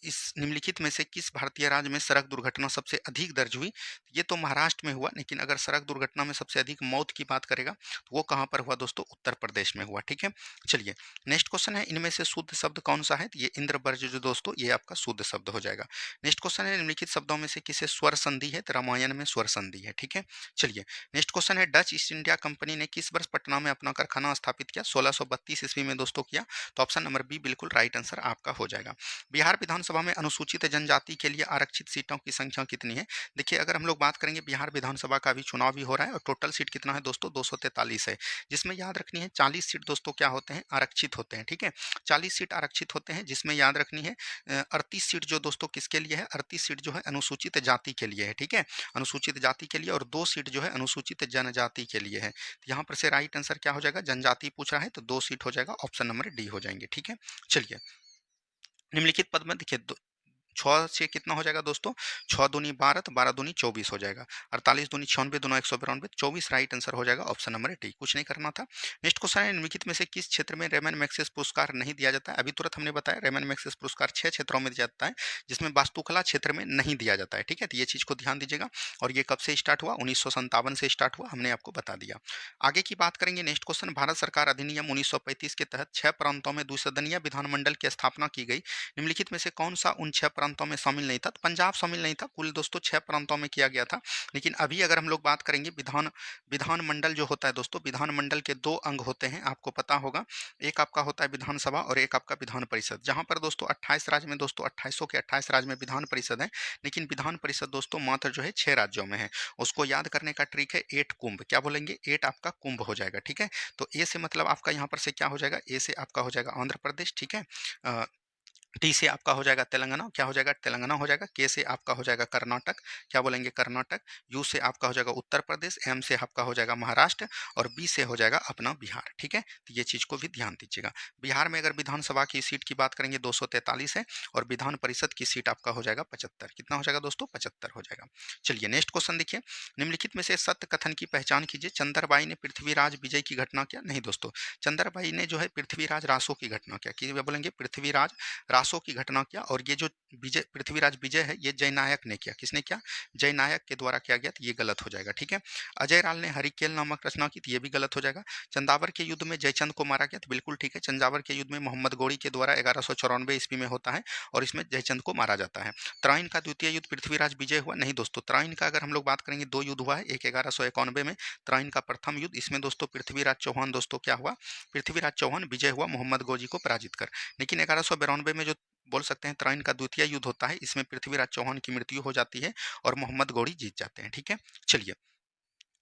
Speaker 1: इस निम्नलिखित में से किस भारतीय राज्य में सड़क दुर्घटना सबसे अधिक दर्ज हुई? ये तो महाराष्ट्र में हुआ, लेकिन अगर सड़क दुर्घटना में सबसे अधिक मौत की बात करेगा तो वो कहाँ पर हुआ दोस्तों? उत्तर प्रदेश में हुआ। ठीक है। चलिए नेक्स्ट क्वेश्चन है, इनमें से शुद्ध शब्द कौन सा है? तो ये इंद्रवर्ज जो दोस्तों ये आपका शुद्ध शब्द हो जाएगा। नेक्स्ट क्वेश्चन है, निम्नलिखित शब्दों में से किसे स्वर संधि है? तो रामायण में स्वर संधि है। ठीक है। चलिए नेक्स्ट क्वेश्चन है, डच ईस्ट इंडिया कंपनी ने किस वर्ष पटना में अपना कारखाना स्थापित किया? 1632 ईस्वी में दोस्तों किया। तो ऑप्शन नंबर बी बिल्कुल राइट आंसर आपका हो जाएगा। बिहार विधानसभा में अनुसूचित जनजाति के लिए आरक्षित सीटों की संख्या कितनी है? देखिए अगर हम लोग बात करेंगे, बिहार विधानसभा का भी चुनाव भी हो रहा है और टोटल सीट कितना है दोस्तों? 243 है, जिसमें याद रखनी है 40 सीट दोस्तों क्या होते हैं? आरक्षित होते हैं। ठीक है, 40 सीट आरक्षित होते हैं, जिसमें याद रखनी है 38 सीट जो दोस्तों किसके लिए है? 38 सीट जो है अनुसूचित जाति के लिए है। ठीक है, अनुसूचित जाति के लिए, और 2 सीट जो है अनुसूचित जनजाति के लिए है। तो यहाँ पर से राइट आंसर क्या हो जाएगा? जनजाति पूछ रहा है तो 2 सीट हो जाएगा, ऑप्शन नंबर डी हो जाएंगे। ठीक है। चलिए निम्नलिखित पद में देखिए 6 से कितना हो जाएगा दोस्तों? 6 दूनी 12, तो 12 दूनी 24 हो जाएगा। 48 दूनी 96, दोनों 192, 24 राइट आंसर हो जाएगा, ऑप्शन नंबर डी। कुछ नहीं करना था। नेक्स्ट क्वेश्चन है, निम्नलिखित में से किस क्षेत्र में रेमन मैग्सेसे पुरस्कार नहीं दिया जाता है? अभी तुरंत हमने बताया रेमन मैग्सेसे पुरस्कार 6 क्षेत्रों में दिया जाता है, जिसमें वास्तुकला क्षेत्र में नहीं दिया जाता है। ठीक है, तो ये चीज को ध्यान दीजिएगा। और ये कब से स्टार्ट हुआ? 1957 से स्टार्ट हुआ, हमने आपको बता दिया। आगे की बात करेंगे। नेक्स्ट क्वेश्चन, भारत सरकार अधिनियम 1935 के तहत 6 प्रांतों में द्विसदनीय विधानमंडल की स्थापना की गई। निम्नलिखित में से कौन सा उन 6 प्रांतों में शामिल नहीं था? तो पंजाब शामिल नहीं था। कुल दोस्तों 6 प्रांतों में किया गया था। लेकिन अभी अगर हम लोग बात करेंगे, विधानमंडल जो होता है दोस्तों, विधानमंडल के 2 अंग होते हैं, आपको पता होगा। एक आपका होता है विधानसभा और एक आपका विधान परिषद, जहां पर दोस्तों 28 राज्य में दोस्तों 2800 के 28 राज्य में विधान परिषद है। लेकिन विधान परिषद दोस्तों मात्र जो है 6 राज्यों में है। उसको याद करने का ट्रिक है 8 कुंभ। क्या बोलेंगे? 8 आपका कुंभ हो जाएगा। ठीक है, तो ए से मतलब आपका यहाँ पर से क्या हो जाएगा? ए से आपका हो जाएगा आंध्र प्रदेश। ठीक है, टी से आपका हो जाएगा तेलंगाना, क्या हो जाएगा तेलंगाना हो जाएगा। के से आपका हो जाएगा कर्नाटक, क्या बोलेंगे कर्नाटक। यू से आपका हो जाएगा उत्तर प्रदेश। एम से आपका हो जाएगा महाराष्ट्र। और बी से हो जाएगा अपना बिहार। ठीक है, तो ये चीज़ को भी ध्यान दीजिएगा। बिहार में अगर विधानसभा की सीट की बात करेंगे 243 है, और विधान परिषद की सीट आपका हो जाएगा 75। कितना हो जाएगा दोस्तों, 75 हो जाएगा। चलिए नेक्स्ट क्वेश्चन देखिए, निम्नलिखित में से सत्य कथन की पहचान कीजिए। चंद्रबाई ने पृथ्वीराज विजय की घटना क्या, नहीं दोस्तों, चंद्रबाई ने जो है पृथ्वीराज रासो की घटना क्या की, बोलेंगे पृथ्वीराज रासो की घटना क्या। और ये जो विजय पृथ्वीराज विजय है ये जयनायक ने किया, किसने किया, जयनायक के द्वारा किया गया, तो ये गलत हो जाएगा। ठीक है, अजय राल ने हरिकेल नामक रचना की, तो ये भी गलत हो जाएगा। चंदावर के युद्ध में जयचंद को मारा गया, तो बिल्कुल ठीक है, चंदावर के युद्ध में मोहम्मद गौरी के द्वारा 1194 ईस्वी में होता है, और इसमें जयचंद को मारा जाता है। त्राइन का द्वितीय युद्ध पृथ्वीराज विजय हुआ, नहीं दोस्तों, त्राइन का अगर हम लोग बात करेंगे दो युद्ध हुआ है, एक 1191 में त्राइन का प्रथम युद्ध, इसमें दोस्तों पृथ्वीराज चौहान दोस्तों क्या हुआ, पृथ्वीराज चौहान विजय हुआ मोहम्मद गौजी को पराजित कर। लेकिन 1192 में जो बोल सकते हैं त्राइन का द्वितीय युद्ध होता है, इसमें पृथ्वीराज चौहान की मृत्यु हो जाती है और मोहम्मद गौरी जीत जाते हैं। ठीक है, चलिए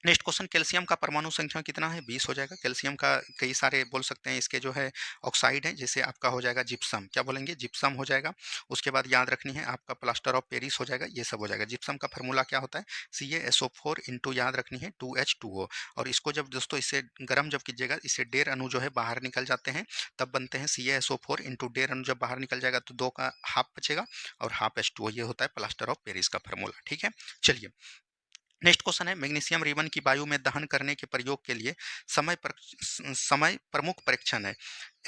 Speaker 1: नेक्स्ट क्वेश्चन, कैल्शियम का परमाणु संख्या कितना है, 20 हो जाएगा। कैल्शियम का कई सारे बोल सकते हैं इसके जो है ऑक्साइड है, जैसे आपका हो जाएगा जिप्सम, क्या बोलेंगे जिप्सम हो जाएगा। उसके बाद याद रखनी है आपका प्लास्टर ऑफ पेरिस हो जाएगा, ये सब हो जाएगा। जिप्सम का फार्मूला क्या होता है, CaSO4 इंटू याद रखनी है 2H2O। और इसको जब दोस्तों इसे गर्म जब कीजिएगा, इससे डेढ़ अणु जो है बाहर निकल जाते हैं, तब बनते हैं CaSO4 इंटू डेढ़ अणु जब बाहर निकल जाएगा तो 2 का हाफ बचेगा और हाफ H2O, ये होता है प्लास्टर ऑफ पेरिस का फार्मूला। ठीक है, चलिए नेक्स्ट क्वेश्चन है, मैग्नीशियम रिबन की वायु में दहन करने के प्रयोग के लिए समय प्रमुख परीक्षण है।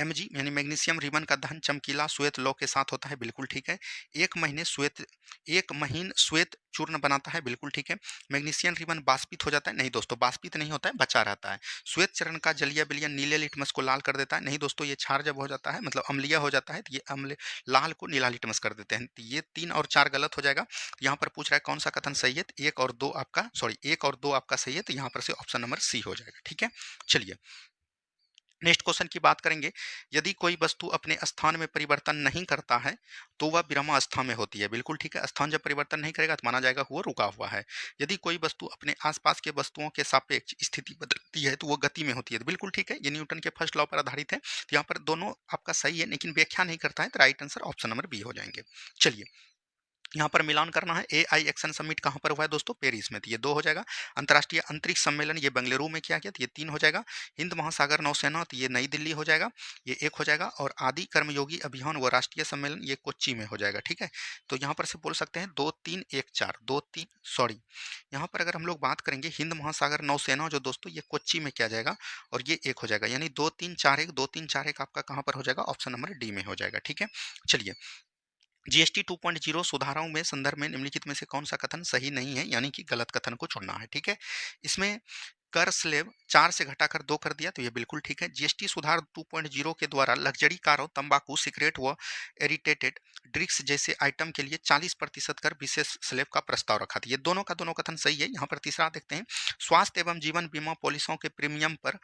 Speaker 1: Mg यानी मैग्नीशियम रिबन का दहन चमकीला श्वेत लौ के साथ होता है, बिल्कुल ठीक है। एक महीन श्वेत चूर्ण बनाता है, बिल्कुल ठीक है। मैग्नीशियम रिबन बाष्पित हो जाता है, नहीं दोस्तों बाष्पित नहीं होता है, बचा रहता है। श्वेत चरण का जलीय विलयन नीले लिटमस को लाल कर देता है, नहीं दोस्तों, ये क्षार जब हो जाता है मतलब अम्लीय हो जाता है तो ये अम्ल लाल को नीला लिटमस कर देते हैं। तो ये 3 और 4 गलत हो जाएगा। यहाँ पर पूछ रहा है कौन सा कथन सही है, तो 1 और 2 आपका सही है, तो यहाँ पर से ऑप्शन नंबर सी हो जाएगा। ठीक है, चलिए नेक्स्ट क्वेश्चन की बात करेंगे, यदि कोई वस्तु अपने स्थान में परिवर्तन नहीं करता है तो वह विरामावस्था में होती है, बिल्कुल ठीक है। स्थान जब परिवर्तन नहीं करेगा तो माना जाएगा वो रुका हुआ है। यदि कोई वस्तु अपने आसपास के वस्तुओं के सापेक्ष स्थिति बदलती है तो वो गति में होती है, तो बिल्कुल ठीक है, ये न्यूटन के फर्स्ट लॉ पर आधारित है। तो यहाँ पर दोनों आपका सही है, लेकिन व्याख्या नहीं करता है, तो right answer option number B हो जाएंगे। चलिए यहाँ पर मिलान करना है, AI एक्शन समिट कहाँ पर हुआ है दोस्तों, पेरिस में, तो ये 2 हो जाएगा। अंतर्राष्ट्रीय अंतरिक्ष सम्मेलन ये बेंगलुरु में किया गया, तो ये 3 हो जाएगा। हिंद महासागर नौसेना, तो ये नई दिल्ली हो जाएगा, ये 1 हो जाएगा। और आदि कर्मयोगी अभियान व राष्ट्रीय सम्मेलन ये कोच्चि में हो जाएगा। ठीक है, तो यहाँ पर से बोल सकते हैं 2 3 1 4 2 3 सॉरी, यहाँ पर अगर हम लोग बात करेंगे हिंद महासागर नौसेना जो दोस्तों ये कोच्चि में किया जाएगा, और ये 1 हो जाएगा, यानी 2 3 4 1 2 3 4 1 आपका कहाँ पर हो जाएगा, ऑप्शन नंबर डी में हो जाएगा। ठीक है, चलिए जीएसटी 2.0 सुधारों में संदर्भ में निम्नलिखित में से कौन सा कथन सही नहीं है, यानी कि गलत कथन को चुनना है। ठीक है, इसमें कर स्लेब 4 से घटाकर 2 कर दिया, तो ये बिल्कुल ठीक है। जीएसटी सुधार 2.0 के द्वारा लग्जरी कारों, तंबाकू, सिगरेट व एरिटेटेड ड्रिंक्स जैसे आइटम के लिए 40% कर विशेष स्लेब का प्रस्ताव रखा था, ये दोनों का दोनों कथन सही है। यहाँ पर तीसरा देखते हैं, स्वास्थ्य एवं जीवन बीमा पॉलिसियों के प्रीमियम पर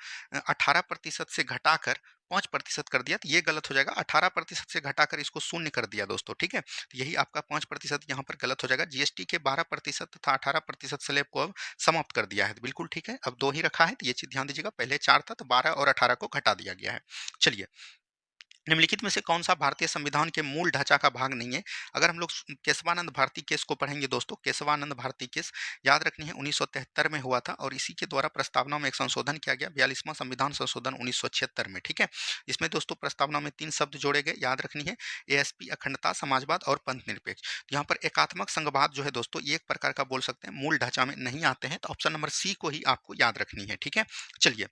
Speaker 1: 18% से घटाकर 5% कर दिया, तो ये गलत हो जाएगा। 18% से घटाकर इसको शून्य कर दिया दोस्तों। ठीक है, तो यही आपका 5% यहाँ पर गलत हो जाएगा। जीएसटी के 12% तथा 18% स्लैब को अब समाप्त कर दिया है, तो बिल्कुल ठीक है। अब 2 ही रखा है, तो ये चीज ध्यान दीजिएगा, पहले 4 था तो 12 और 18 को घटा दिया गया है। चलिए निम्नलिखित में से कौन सा भारतीय संविधान के मूल ढांचा का भाग नहीं है। अगर हम लोग केशवानंद भारती केस को पढ़ेंगे दोस्तों, केशवानंद भारती केस याद रखनी है 1973 में हुआ था, और इसी के द्वारा प्रस्तावना में एक संशोधन किया गया, 42वां संविधान संशोधन 1976 में। ठीक है, इसमें दोस्तों प्रस्तावना में 3 शब्द जोड़े गए, याद रखनी है एएसपी, अखंडता, समाजवाद और पंथ निरपेक्ष। तो यहाँ पर एकात्मक संघवाद जो है दोस्तों ये एक प्रकार का बोल सकते हैं मूल ढांचा में नहीं आते हैं, तो ऑप्शन नंबर सी को ही आपको याद रखनी है। ठीक है, चलिए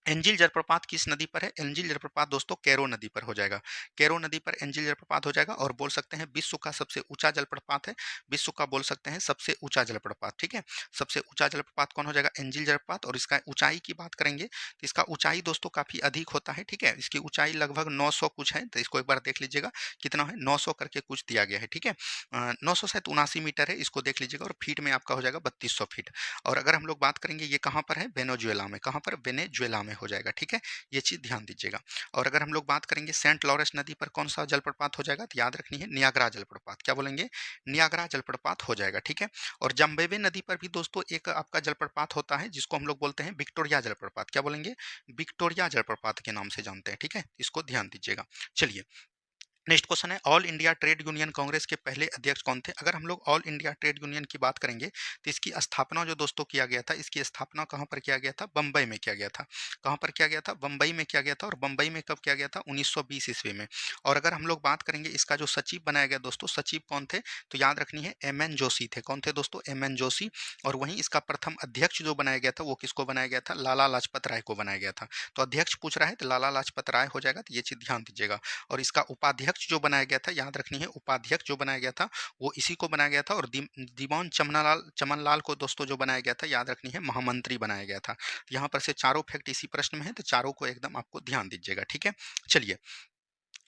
Speaker 1: एंजिल जलप्रपात किस नदी पर है, एंजिल जलप्रपात दोस्तों कैरो नदी पर हो जाएगा। कैरो नदी पर एंजिल जलप्रपात हो जाएगा, और बोल सकते हैं विश्व का सबसे ऊंचा जलप्रपात है, विश्व का बोल सकते हैं सबसे ऊंचा जलप्रपात। ठीक है, सबसे ऊंचा जलप्रपात कौन हो जाएगा, एंजिल जलप्रपात। और इसका ऊंचाई की बात करेंगे तो इसका ऊंचाई दोस्तों काफी अधिक होता है। ठीक है, इसकी ऊंचाई लगभग 900 कुछ है, तो इसको एक बार देख लीजिएगा कितना है, 900 करके कुछ दिया गया है। ठीक है, 900 शायद 79 मीटर है, इसको देख लीजिएगा। और फीट में आपका हो जाएगा 3200 फीट। और अगर हम लोग बात करेंगे ये कहाँ पर है, वेनेजुएला में, कहाँ पर, वेनेजुएला में हो जाएगा। ठीक है, ये चीज ध्यान दीजिएगा। और अगर हम लोग बात करेंगे सेंट लॉरेंस नदी पर कौन सा जलप्रपात हो जाएगा, तो याद रखनी है नियाग्रा जलप्रपात, क्या बोलेंगे, नियाग्रा जलप्रपात हो जाएगा। ठीक है, और जम्बेवे नदी पर भी दोस्तों एक आपका जलप्रपात होता है जिसको हम लोग बोलते हैं विक्टोरिया जलप्रपात, क्या बोलेंगे, विक्टोरिया जलप्रपात के नाम से जानते हैं। ठीक है, इसको ध्यान दीजिएगा। चलिए नेक्स्ट क्वेश्चन है all India trade union Congress के पहले अध्यक्ष कौन थे? अगर हम लोग ऑल इंडिया ट्रेड यूनियन की बात करेंगे तो इसकी स्थापना जो दोस्तों किया गया था, इसकी स्थापना कहाँ पर किया गया था? बम्बई में किया गया था। कहाँ पर किया गया था? बम्बई में किया गया था। और बम्बई में कब किया गया था? 1920 ईस्वी में। और अगर हम लोग बात करेंगे इसका जो सचिव बनाया गया दोस्तों, सचिव कौन थे? तो याद रखनी है एम एन जोशी थे। कौन थे दोस्तों? M N Joshi. और वहीं इसका प्रथम अध्यक्ष जो बनाया गया था वो किसको बनाया गया था? लाला लाजपत राय को बनाया गया था। तो अध्यक्ष पूछ रहा है तो लाला लाजपत राय हो जाएगा, तो ये चीज ध्यान दीजिएगा। और इसका उपाध्यक्ष जो बनाया गया था, याद रखनी है उपाध्यक्ष जो बनाया गया था वो इसी को बनाया गया था। और दीवान चमनलाल को दोस्तों जो बनाया गया था, याद रखनी है महामंत्री बनाया गया था। तो यहाँ पर से चारों फैक्ट इसी प्रश्न में है, तो चारों को एकदम आपको ध्यान दीजिएगा। ठीक है, चलिए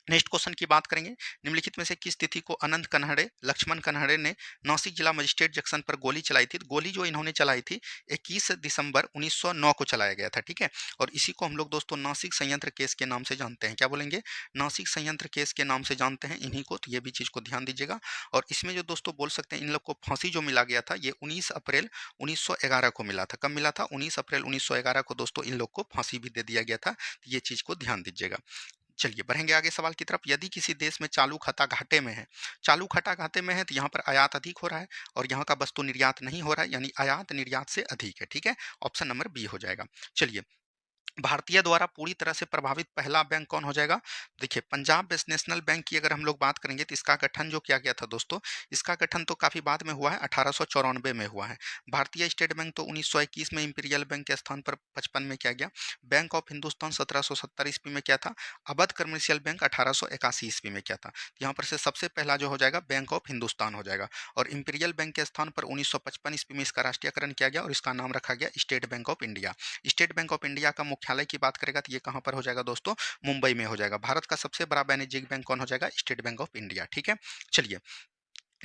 Speaker 1: नेक्स्ट क्वेश्चन की बात करेंगे। निम्नलिखित में से किस तिथि को अनंत कन्हड़े लक्ष्मण कन्हड़े ने नासिक जिला मजिस्ट्रेट जंक्शन पर गोली चलाई थी? तो गोली जो इन्होंने चलाई थी 21 दिसंबर 1909 को चलाया गया था। ठीक है, और इसी को हम लोग दोस्तों नासिक संयंत्र केस के नाम से जानते हैं। क्या बोलेंगे? नासिक संयंत्र केस के नाम से जानते हैं इन्हीं को। तो ये भी चीज को ध्यान दीजिएगा। और इसमें जो दोस्तों बोल सकते हैं इन लोग को फांसी जो मिला गया था ये 19 अप्रैल 1911 को मिला था। कब मिला था? 19 अप्रैल 1911 को दोस्तों इन लोग को फांसी भी दे दिया गया था। तो ये चीज को ध्यान दीजिएगा। चलिए बढ़ेंगे आगे सवाल की तरफ। यदि किसी देश में चालू खाता घाटे में है, चालू खाता घाटे में है तो यहाँ पर आयात अधिक हो रहा है और यहाँ का वस्तु निर्यात नहीं हो रहा है, यानी आयात निर्यात से अधिक है। ठीक है, ऑप्शन नंबर बी हो जाएगा। चलिए, भारतीय द्वारा पूरी तरह से प्रभावित पहला बैंक कौन हो जाएगा? देखिए, पंजाब नेशनल बैंक की अगर हम लोग बात करेंगे तो इसका गठन जो किया गया था दोस्तों, इसका गठन तो काफी बाद में हुआ है, 1894 में हुआ है। भारतीय स्टेट बैंक तो 1921 में इंपीरियल बैंक के स्थान पर 55 में किया गया। बैंक ऑफ हिंदुस्तान 1770 ईस्वी में किया था। अवध कमर्शियल बैंक 1881 ईस्वी में किया था। यहाँ पर से सबसे पहला जो हो जाएगा बैंक ऑफ हिंदुस्तान हो जाएगा। और इंपीरियल बैंक के स्थान पर 1955 ईस्वी में इसका राष्ट्रीयकरण किया गया और इसका नाम रखा गया state bank of India. State bank of India का मुख्यालय की बात करेगा तो ये कहाँ पर हो जाएगा दोस्तों? मुंबई में हो जाएगा। भारत का सबसे बड़ा वाणिज्यिक बैंक कौन हो जाएगा? State bank of India. ठीक है, चलिए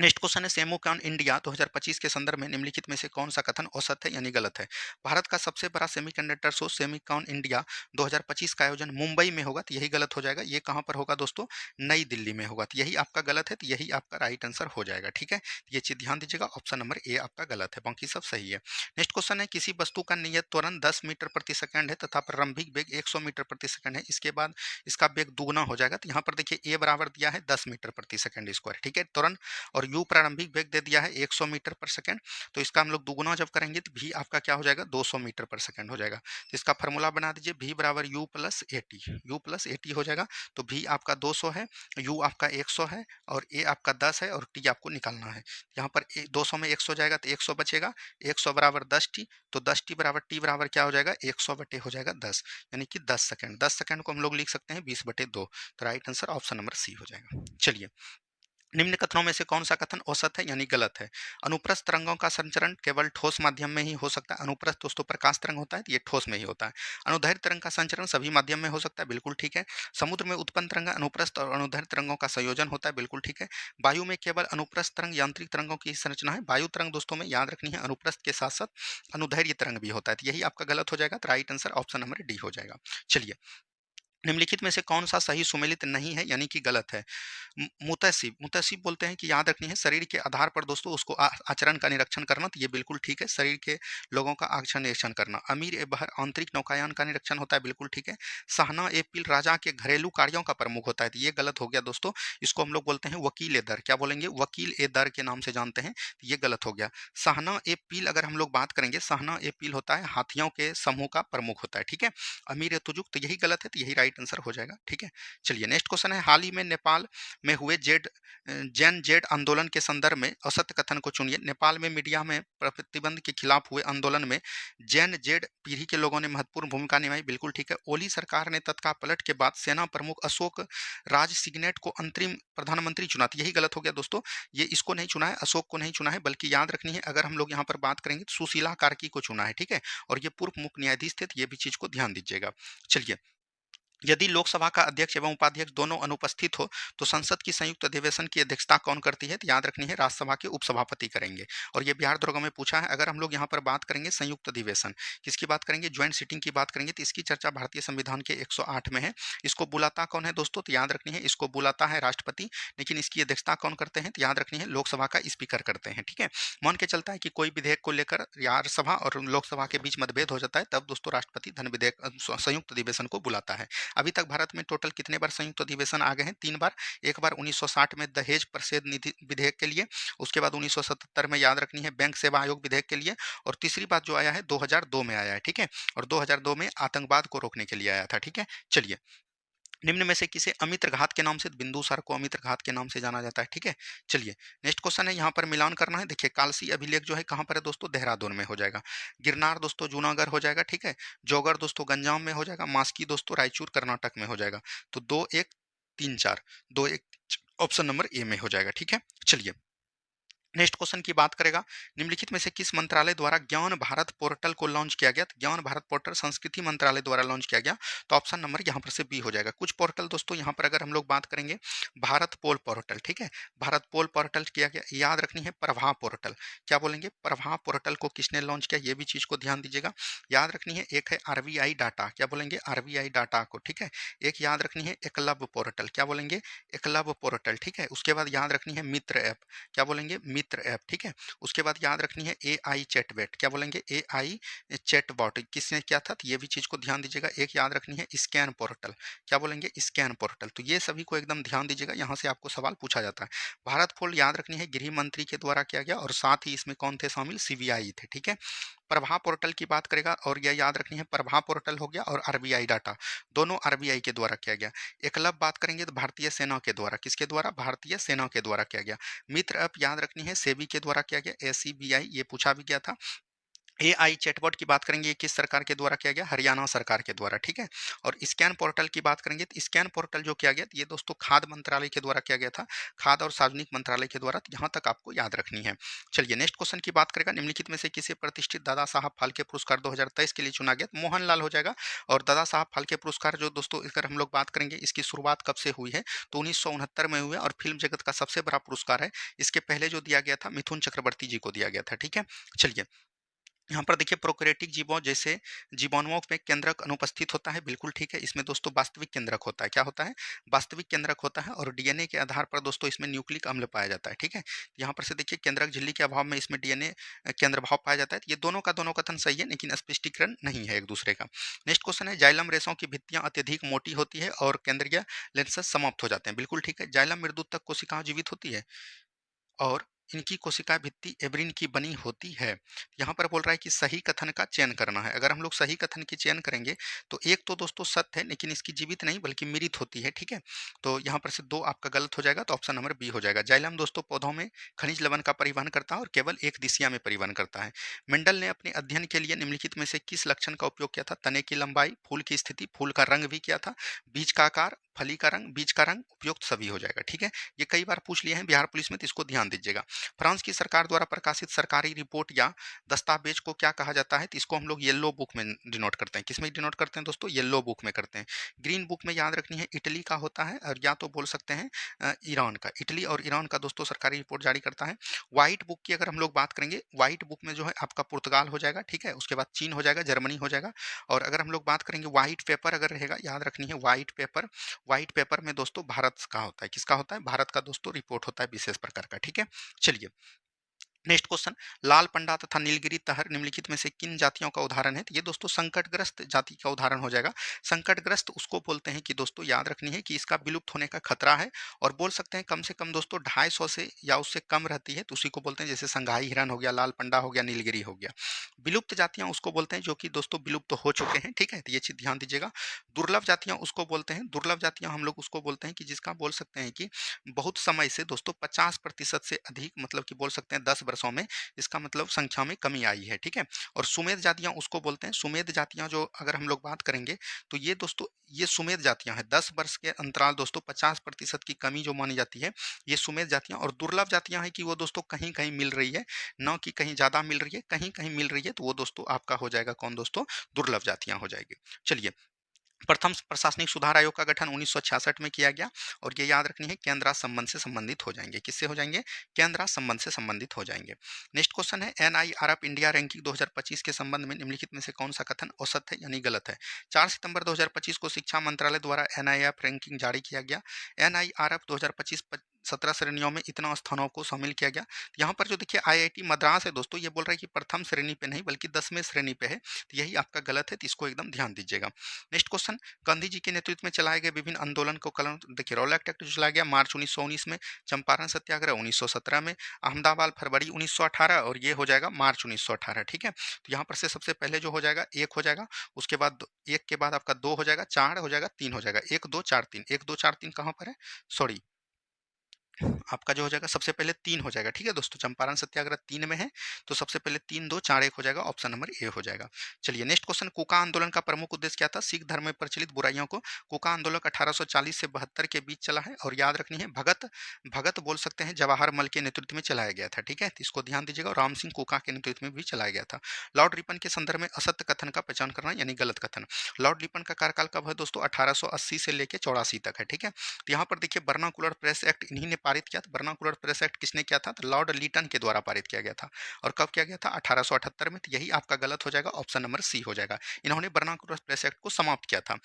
Speaker 1: नेक्स्ट क्वेश्चन है सेमिकॉन इंडिया 2025 के संदर्भ में निम्नलिखित में से कौन सा कथन औसत है यानी गलत है? भारत का सबसे बड़ा सेमीकंडक्टर शो सेमिकॉन इंडिया 2025 का आयोजन मुंबई में होगा, तो यही गलत हो जाएगा। ये कहाँ पर होगा दोस्तों? नई दिल्ली में होगा। तो यही आपका गलत है, तो यही आपका राइट आंसर हो जाएगा। ठीक है, ये चीज ध्यान दीजिएगा, ऑप्शन नंबर ए आपका गलत है, बाकी सब सही है। नेक्स्ट क्वेश्चन है किसी वस्तु का नियत त्वरण 10 मीटर प्रति सेकंड है तथा प्रारंभिक वेग 100 मीटर प्रति सेकंड है, इसके बाद इसका वेग दुगुना हो जाएगा। तो यहाँ पर देखिए ए बराबर दिया है 10 मीटर प्रति सेकंड स्क्वायर। ठीक है, त्वरण और u प्रारंभिक वेग दे दिया है 100 मीटर पर सेकंड। तो इसका हम लोग दुगुना जब करेंगे तो v आपका क्या हो जाएगा? 200 मीटर पर सेकंड हो जाएगा। तो इसका फार्मूला बना दीजिए, v बराबर u प्लस ए टी हो जाएगा। तो v आपका 200 है, u आपका 100 है और a आपका 10 है और t आपको निकालना है। यहाँ पर 200 में 100 जाएगा तो 100 बचेगा, 100 बराबर 10t, तो 10t बराबर t बराबर क्या हो जाएगा? 100 बटे हो जाएगा 10, यानी कि 10 सेकंड। 10 सेकंड को हम लोग लिख सकते हैं 20/2। तो right answer option number C हो जाएगा। चलिए, निम्न कथनों में से कौन सा कथन औसत है यानी गलत है? अनुप्रस्थ तरंगों का संचरण केवल ठोस माध्यम में ही हो सकता है। अनुप्रस्थ दोस्तों प्रकाश तरंग होता है, तो ये ठोस में ही होता है। अनुदैर्घ्य तरंग का संचरण सभी माध्यम में हो सकता है, बिल्कुल ठीक है। समुद्र में उत्पन्न तरंग अनुप्रस्थ और अनुदैर्घ्य तरंगों का संयोजन होता है, बिल्कुल ठीक है। वायु में केवल अनुप्रस्थ तरंग यांत्रिक तरंगों की संरचना है। वायु तरंग दोस्तों में याद रखनी है अनुप्रस्थ के साथ साथ अनुदैर्घ्य तरंग भी होता है, तो यही आपका गलत हो जाएगा। तो right answer option number D हो जाएगा। चलिए, निम्नलिखित में से कौन सा सही सुमेलित नहीं है यानी कि गलत है? मुतसिब मुतसिब बोलते हैं कि याद रखनी है शरीर के आधार पर दोस्तों उसको आचरण का निरीक्षण करना, तो ये बिल्कुल ठीक है। शरीर के लोगों का आचरण निरीक्षण करना। अमीर ए बहर आंतरिक नौकायान का निरीक्षण होता है, बिल्कुल ठीक है। शाहना ए पील राजा के घरेलू कार्यों का प्रमुख होता है, तो ये गलत हो गया दोस्तों। इसको हम लोग बोलते हैं वकील ए दर। क्या बोलेंगे? वकील ए दर के नाम से जानते हैं, तो ये गलत हो गया। शाहना ए पील अगर हम लोग बात करेंगे, शाहना ए पील होता है हाथियों के समूह का प्रमुख होता है, ठीक है। अमीर ए तुजुक, तो यही गलत है, तो यही राइट आंसर हो जाएगा। ठीक है, चलिए नेक्स्ट क्वेश्चन है हाल ही में नेपाल में हुए जैन जेड आंदोलन के संदर्भ में असत्य कथन को चुनिए। नेपाल में मीडिया में प्रतिबंध के खिलाफ हुए आंदोलन में जैन जेड पीढ़ी के लोगों ने महत्वपूर्ण भूमिका निभाई, बिल्कुल ठीक है। ओली सरकार ने तत्काल पलट के बाद सेना प्रमुख अशोक राज सिग्नेट को अंतरिम प्रधानमंत्री चुना, तो यही गलत हो गया दोस्तों। ये इसको नहीं चुना है, अशोक को नहीं चुना है, बल्कि याद रखनी है अगर हम लोग यहाँ पर बात करेंगे तो सुशीला कार्की को चुना है, ठीक है। और ये पूर्व मुख्य न्यायाधीश थे, तो ये भी चीज को ध्यान दीजिएगा। चलिए, यदि लोकसभा का अध्यक्ष एवं उपाध्यक्ष दोनों अनुपस्थित हो तो संसद की संयुक्त अधिवेशन की अध्यक्षता कौन करती है? तो याद रखनी है राज्यसभा के उपसभापति करेंगे। और ये बिहार दरोगा में पूछा है। अगर हम लोग यहाँ पर बात करेंगे संयुक्त अधिवेशन किसकी बात करेंगे, ज्वाइंट सिटिंग की बात करेंगे, तो इसकी चर्चा भारतीय संविधान के 108 में है। इसको बुलाता कौन है दोस्तों? तो याद रखनी है इसको बुलाता है राष्ट्रपति, लेकिन इसकी अध्यक्षता कौन करते हैं? तो याद रखनी है लोकसभा का स्पीकर करते हैं, ठीक है। मान के चलता है कि कोई विधेयक को लेकर राज्यसभा और लोकसभा के बीच मतभेद हो जाता है, तब दोस्तों राष्ट्रपति धन विधेयक संयुक्त अधिवेशन को बुलाता है। अभी तक भारत में टोटल कितने बार संयुक्त अधिवेशन आ गए हैं? 3 बार। एक बार 1960 में दहेज प्रतिषेध निधि विधेयक के लिए, उसके बाद 1977 में याद रखनी है बैंक सेवा आयोग विधेयक के लिए, और तीसरी बात जो आया है 2002 में आया है, ठीक है? और 2002 में आतंकवाद को रोकने के लिए आया था, ठीक है? चलिए, निम्न में से किसे अमित्र घात के नाम से, बिंदुसार को अमित्र घात के नाम से जाना जाता है, ठीक है? चलिए, नेक्स्ट क्वेश्चन है, यहाँ पर मिलान करना है। देखिए, कालसी अभिलेख जो है कहाँ पर है दोस्तों? देहरादून में हो जाएगा। गिरनार दोस्तों जूनागढ़ हो जाएगा, ठीक है? जौगढ़ दोस्तों गंजाम में हो जाएगा। मास्की दोस्तों रायचूर कर्नाटक में हो जाएगा। तो 2 1 3 4, 2 1 ऑप्शन नंबर ए में हो जाएगा, ठीक है? चलिए, नेक्स्ट क्वेश्चन की बात करेगा, निम्नलिखित में से किस मंत्रालय द्वारा ज्ञान भारत पोर्टल को लॉन्च किया गया? तो ज्ञान भारत पोर्टल संस्कृति मंत्रालय द्वारा लॉन्च किया गया। तो ऑप्शन नंबर यहाँ पर से बी हो जाएगा। कुछ पोर्टल दोस्तों यहाँ पर अगर हम लोग बात करेंगे, भारत पोल पोर्टल, ठीक है? भारत पोल पोर्टल किया गया। याद रखनी है प्रभा पोर्टल। क्या बोलेंगे? प्रभा पोर्टल को किसने लॉन्च किया? ये भी चीज को ध्यान दीजिएगा। याद रखनी है, एक है आरबीआई डाटा। क्या बोलेंगे? आरबीआई डाटा को, ठीक है? एक याद रखनी है एकलव्य पोर्टल। क्या बोलेंगे? एकलव्य पोर्टल, ठीक है? उसके बाद याद रखनी है मित्र ऐप। क्या बोलेंगे? मित्र ऐप, ठीक है? उसके बाद याद रखनी है एआई चैटबॉट। क्या बोलेंगे? एआई चैटबॉट किसने किया था? तो ये भी चीज को ध्यान दीजिएगा। एक याद रखनी है स्कैन पोर्टल। क्या बोलेंगे? Scan portal. तो ये सभी को एकदम ध्यान दीजिएगा, यहाँ से आपको सवाल पूछा जाता है। भारत फोल्ड याद रखनी है गृह मंत्री के द्वारा किया गया, और साथ ही इसमें कौन थे शामिल? सीबीआई थे, ठीक है? प्रभा पोर्टल की बात करेगा, और यह याद रखनी है प्रभा पोर्टल हो गया, और आरबीआई डाटा दोनों आरबीआई के द्वारा किया गया। एकलव्य बात करेंगे तो भारतीय सेना के द्वारा। किसके द्वारा? भारतीय सेना के द्वारा किया गया। मित्र ऐप याद रखनी है सेबी के द्वारा किया गया, एसीबीआई, ये पूछा भी गया था। एआई चैटबॉट की बात करेंगे, ये किस सरकार के द्वारा किया गया? हरियाणा सरकार के द्वारा, ठीक है? और स्कैन पोर्टल की बात करेंगे तो स्कैन पोर्टल जो किया गया, ये दोस्तों खाद्य मंत्रालय के द्वारा किया गया था। खाद्य और सार्वजनिक मंत्रालय के द्वारा। तो यहाँ तक आपको याद रखनी है। चलिए, नेक्स्ट क्वेश्चन की बात करेगा, निम्नलिखित में से किसे प्रतिष्ठित दादा साहब फाल्के पुरस्कार 2023 के लिए चुना गया? तो मोहनलाल हो जाएगा। और दादा साहब फाल्के पुरस्कार जो दोस्तों, अगर हम लोग बात करेंगे, इसकी शुरुआत कब से हुई है? तो 1969 में हुई है, और फिल्म जगत का सबसे बड़ा पुरस्कार है। इसके पहले जो दिया गया था मिथुन चक्रवर्ती जी को दिया गया था, ठीक है? चलिए, यहाँ पर देखिए, प्रोकैरियोटिक जीवों जैसे जीवाणुओं में केंद्रक अनुपस्थित होता है, बिल्कुल ठीक है। इसमें दोस्तों वास्तविक केंद्रक होता है। क्या होता है? वास्तविक केंद्रक होता है। और डीएनए के आधार पर दोस्तों इसमें न्यूक्लिक अम्ल पाया जाता है, ठीक है? यहाँ पर से देखिए, केंद्रक झिल्ली के अभाव में इसमें डीएनए केंद्र भाव पाया जाता है। ये दोनों का दोनों कथन सही है, लेकिन स्पष्टीकरण नहीं है एक दूसरे का। नेक्स्ट क्वेश्चन है, जाइलम रेशों की भित्तियां अत्यधिक मोटी होती है और केंद्रीय लेंसेज समाप्त हो जाते हैं, बिल्कुल ठीक है। जाइलम मृदु तक कोशिकाएं जीवित होती है, और इनकी कोशिका भित्ति एब्रिन की बनी होती है। यहाँ पर बोल रहा है कि सही कथन का चयन करना है। अगर हम लोग सही कथन की चयन करेंगे, तो एक तो दोस्तों सत्य है, लेकिन इसकी जीवित नहीं बल्कि मृत होती है, ठीक है? तो यहाँ पर से 2 आपका गलत हो जाएगा, तो ऑप्शन नंबर बी हो जाएगा। जाइलम दोस्तों पौधों में खनिज लवण का परिवहन करता है, और केवल एक दिशा में परिवहन करता है। मेंडल ने अपने अध्ययन के लिए निम्नलिखित में से किस लक्षण का उपयोग किया था? तने की लंबाई, फूल की स्थिति, फूल का रंग भी किया था, बीज का आकार, फली का रंग, बीज का रंग, उपयुक्त सभी हो जाएगा, ठीक है? ये कई बार पूछ लिए हैं बिहार पुलिस में, तो इसको ध्यान दीजिएगा। फ्रांस की सरकार द्वारा प्रकाशित सरकारी रिपोर्ट या दस्तावेज को क्या कहा जाता है? तो इसको हम लोग येलो बुक में डिनोट करते हैं। किसमें डिनोट करते हैं दोस्तों? येलो बुक में करते हैं। ग्रीन बुक में याद रखनी है इटली का होता है, और या तो बोल सकते हैं ईरान का। इटली और ईरान का दोस्तों सरकारी रिपोर्ट जारी करता है। व्हाइट बुक की अगर हम लोग बात करेंगे, व्हाइट बुक में जो है आपका पुर्तगाल हो जाएगा, ठीक है? उसके बाद चीन हो जाएगा, जर्मनी हो जाएगा। और अगर हम लोग बात करेंगे व्हाइट पेपर अगर रहेगा, याद रखनी है व्हाइट पेपर, व्हाइट पेपर में दोस्तों भारत का होता है। किसका होता है? भारत का दोस्तों रिपोर्ट होता है विशेष प्रकार का, ठीक है? चलिए, नेक्स्ट क्वेश्चन, लाल पंडा तथा नीलगिरी तहर निम्नलिखित में से किन जातियों का उदाहरण है? तो ये दोस्तों संकटग्रस्त जाति का उदाहरण हो जाएगा। संकटग्रस्त उसको बोलते हैं कि दोस्तों याद रखनी है कि इसका विलुप्त होने का खतरा है, और बोल सकते हैं कम से कम दोस्तों 250 से या उससे कम रहती है, तो उसी को बोलते हैं। जैसे संघाई हिरन हो गया, लाल पंडा हो गया, नीलगिरी हो गया। विलुप्त जातियां उसको बोलते हैं जो कि दोस्तों विलुप्त हो चुके हैं, ठीक है? तो ये चीज ध्यान दीजिएगा। दुर्लभ जातियां उसको बोलते हैं, दुर्लभ जातियां हम लोग उसको बोलते हैं कि जिसका बोल सकते हैं कि बहुत समय से दोस्तों 50% से अधिक, मतलब कि बोल सकते हैं 10 वर्षों में इसका मतलब संख्या में कमी आई है, ठीक है? और सुमेध जातियां उसको बोलते हैं। सुमेध जातियां जो अगर हम लोग बात करेंगे, तो ये दोस्तों ये सुमेध जातियां हैं। 10 वर्ष के अंतराल दोस्तों 50% की कमी जो मानी जाती है, ये सुमेध जातियां। और दुर्लभ जातियां हैं कि वो दोस्तों कहीं कहीं मिल रही है, न कि कहीं ज्यादा मिल रही है, कहीं कहीं मिल रही है, तो वो दोस्तों आपका हो जाएगा कौन दोस्तों? दुर्लभ जातियां हो जाएगी। चलिए, प्रथम प्रशासनिक सुधार आयोग का गठन 1966 में किया गया, और ये याद रखनी है केंद्र राज संबंध से संबंधित हो जाएंगे। किससे हो जाएंगे? केंद्र राज संबंध से संबंधित हो जाएंगे। नेक्स्ट क्वेश्चन है, एनआईआरएफ इंडिया रैंकिंग 2025 के संबंध में निम्नलिखित में से कौन सा कथन औसत है यानी गलत है? 4 सितंबर 2025 को शिक्षा मंत्रालय द्वारा एनआईआरएफ रैंकिंग जारी किया गया। एनआईआरएफ 2025 17 श्रेणियों में इतना स्थानों को शामिल किया गया। यहाँ पर जो देखिए आईआईटी मद्रास है दोस्तों, ये बोल रहा है कि प्रथम श्रेणी पे नहीं बल्कि 10वें श्रेणी पे है, तो यही आपका गलत है, तो इसको एकदम ध्यान दीजिएगा। नेक्स्ट क्वेश्चन, गांधी जी के नेतृत्व में चलाए गए विभिन्न आंदोलन को कलम देखिए, रॉलेट एक्ट जो चलाया गया मार्च 1919 में, चंपारण सत्याग्रह 1917 में, अहमदाबाद फरवरी 1918 और ये हो जाएगा मार्च 1918। ठीक है, तो यहाँ पर से सबसे पहले जो हो जाएगा एक हो जाएगा, उसके बाद एक के बाद आपका दो हो जाएगा, चार हो जाएगा, तीन हो जाएगा, एक दो चार तीन, एक दो चार तीन कहाँ पर है, सॉरी आपका जो हो जाएगा सबसे पहले तीन हो जाएगा। ठीक है दोस्तों, चंपारण सत्याग्रह तीन में है, तो सबसे पहले तीन दो चार एक हो जाएगा, ऑप्शन नंबर ए हो जाएगा। चलिए नेक्स्ट क्वेश्चन, कुका आंदोलन का प्रमुख उद्देश्य क्या था? सिख धर्म में प्रचलित बुराइयों को, कुका आंदोलन 1840 से 72 के बीच चला है और याद रखनी है भगत भगत बोल सकते हैं जवाहर मल के नेतृत्व में चलाया गया था। ठीक है, तो इसको ध्यान दीजिएगा, और राम सिंह कुका के नेतृत्व में भी चलाया गया था। लॉर्ड रिपन के संदर्भ में असत्य कथन का पहचान करना यानी गलत कथन। लॉर्ड रिपन का कार्यकाल कब है दोस्तों? 1880 से लेकर 84 तक है। ठीक है, तो यहाँ पर देखिए वर्नाकुलर प्रेस एक्ट इन्हीं ने पारित किया था। वर्नाकुलर प्रेस एक्ट किसने किया था? तो लॉर्ड लीटन के द्वारा पारित किया गया था। और कब किया गया था? 1878 में। तो यही आपका गलत हो जाएगा, ऑप्शन नंबर सी हो जाएगा। इन्होंने वर्नाकुलर प्रेस एक्ट को समाप्त किया था।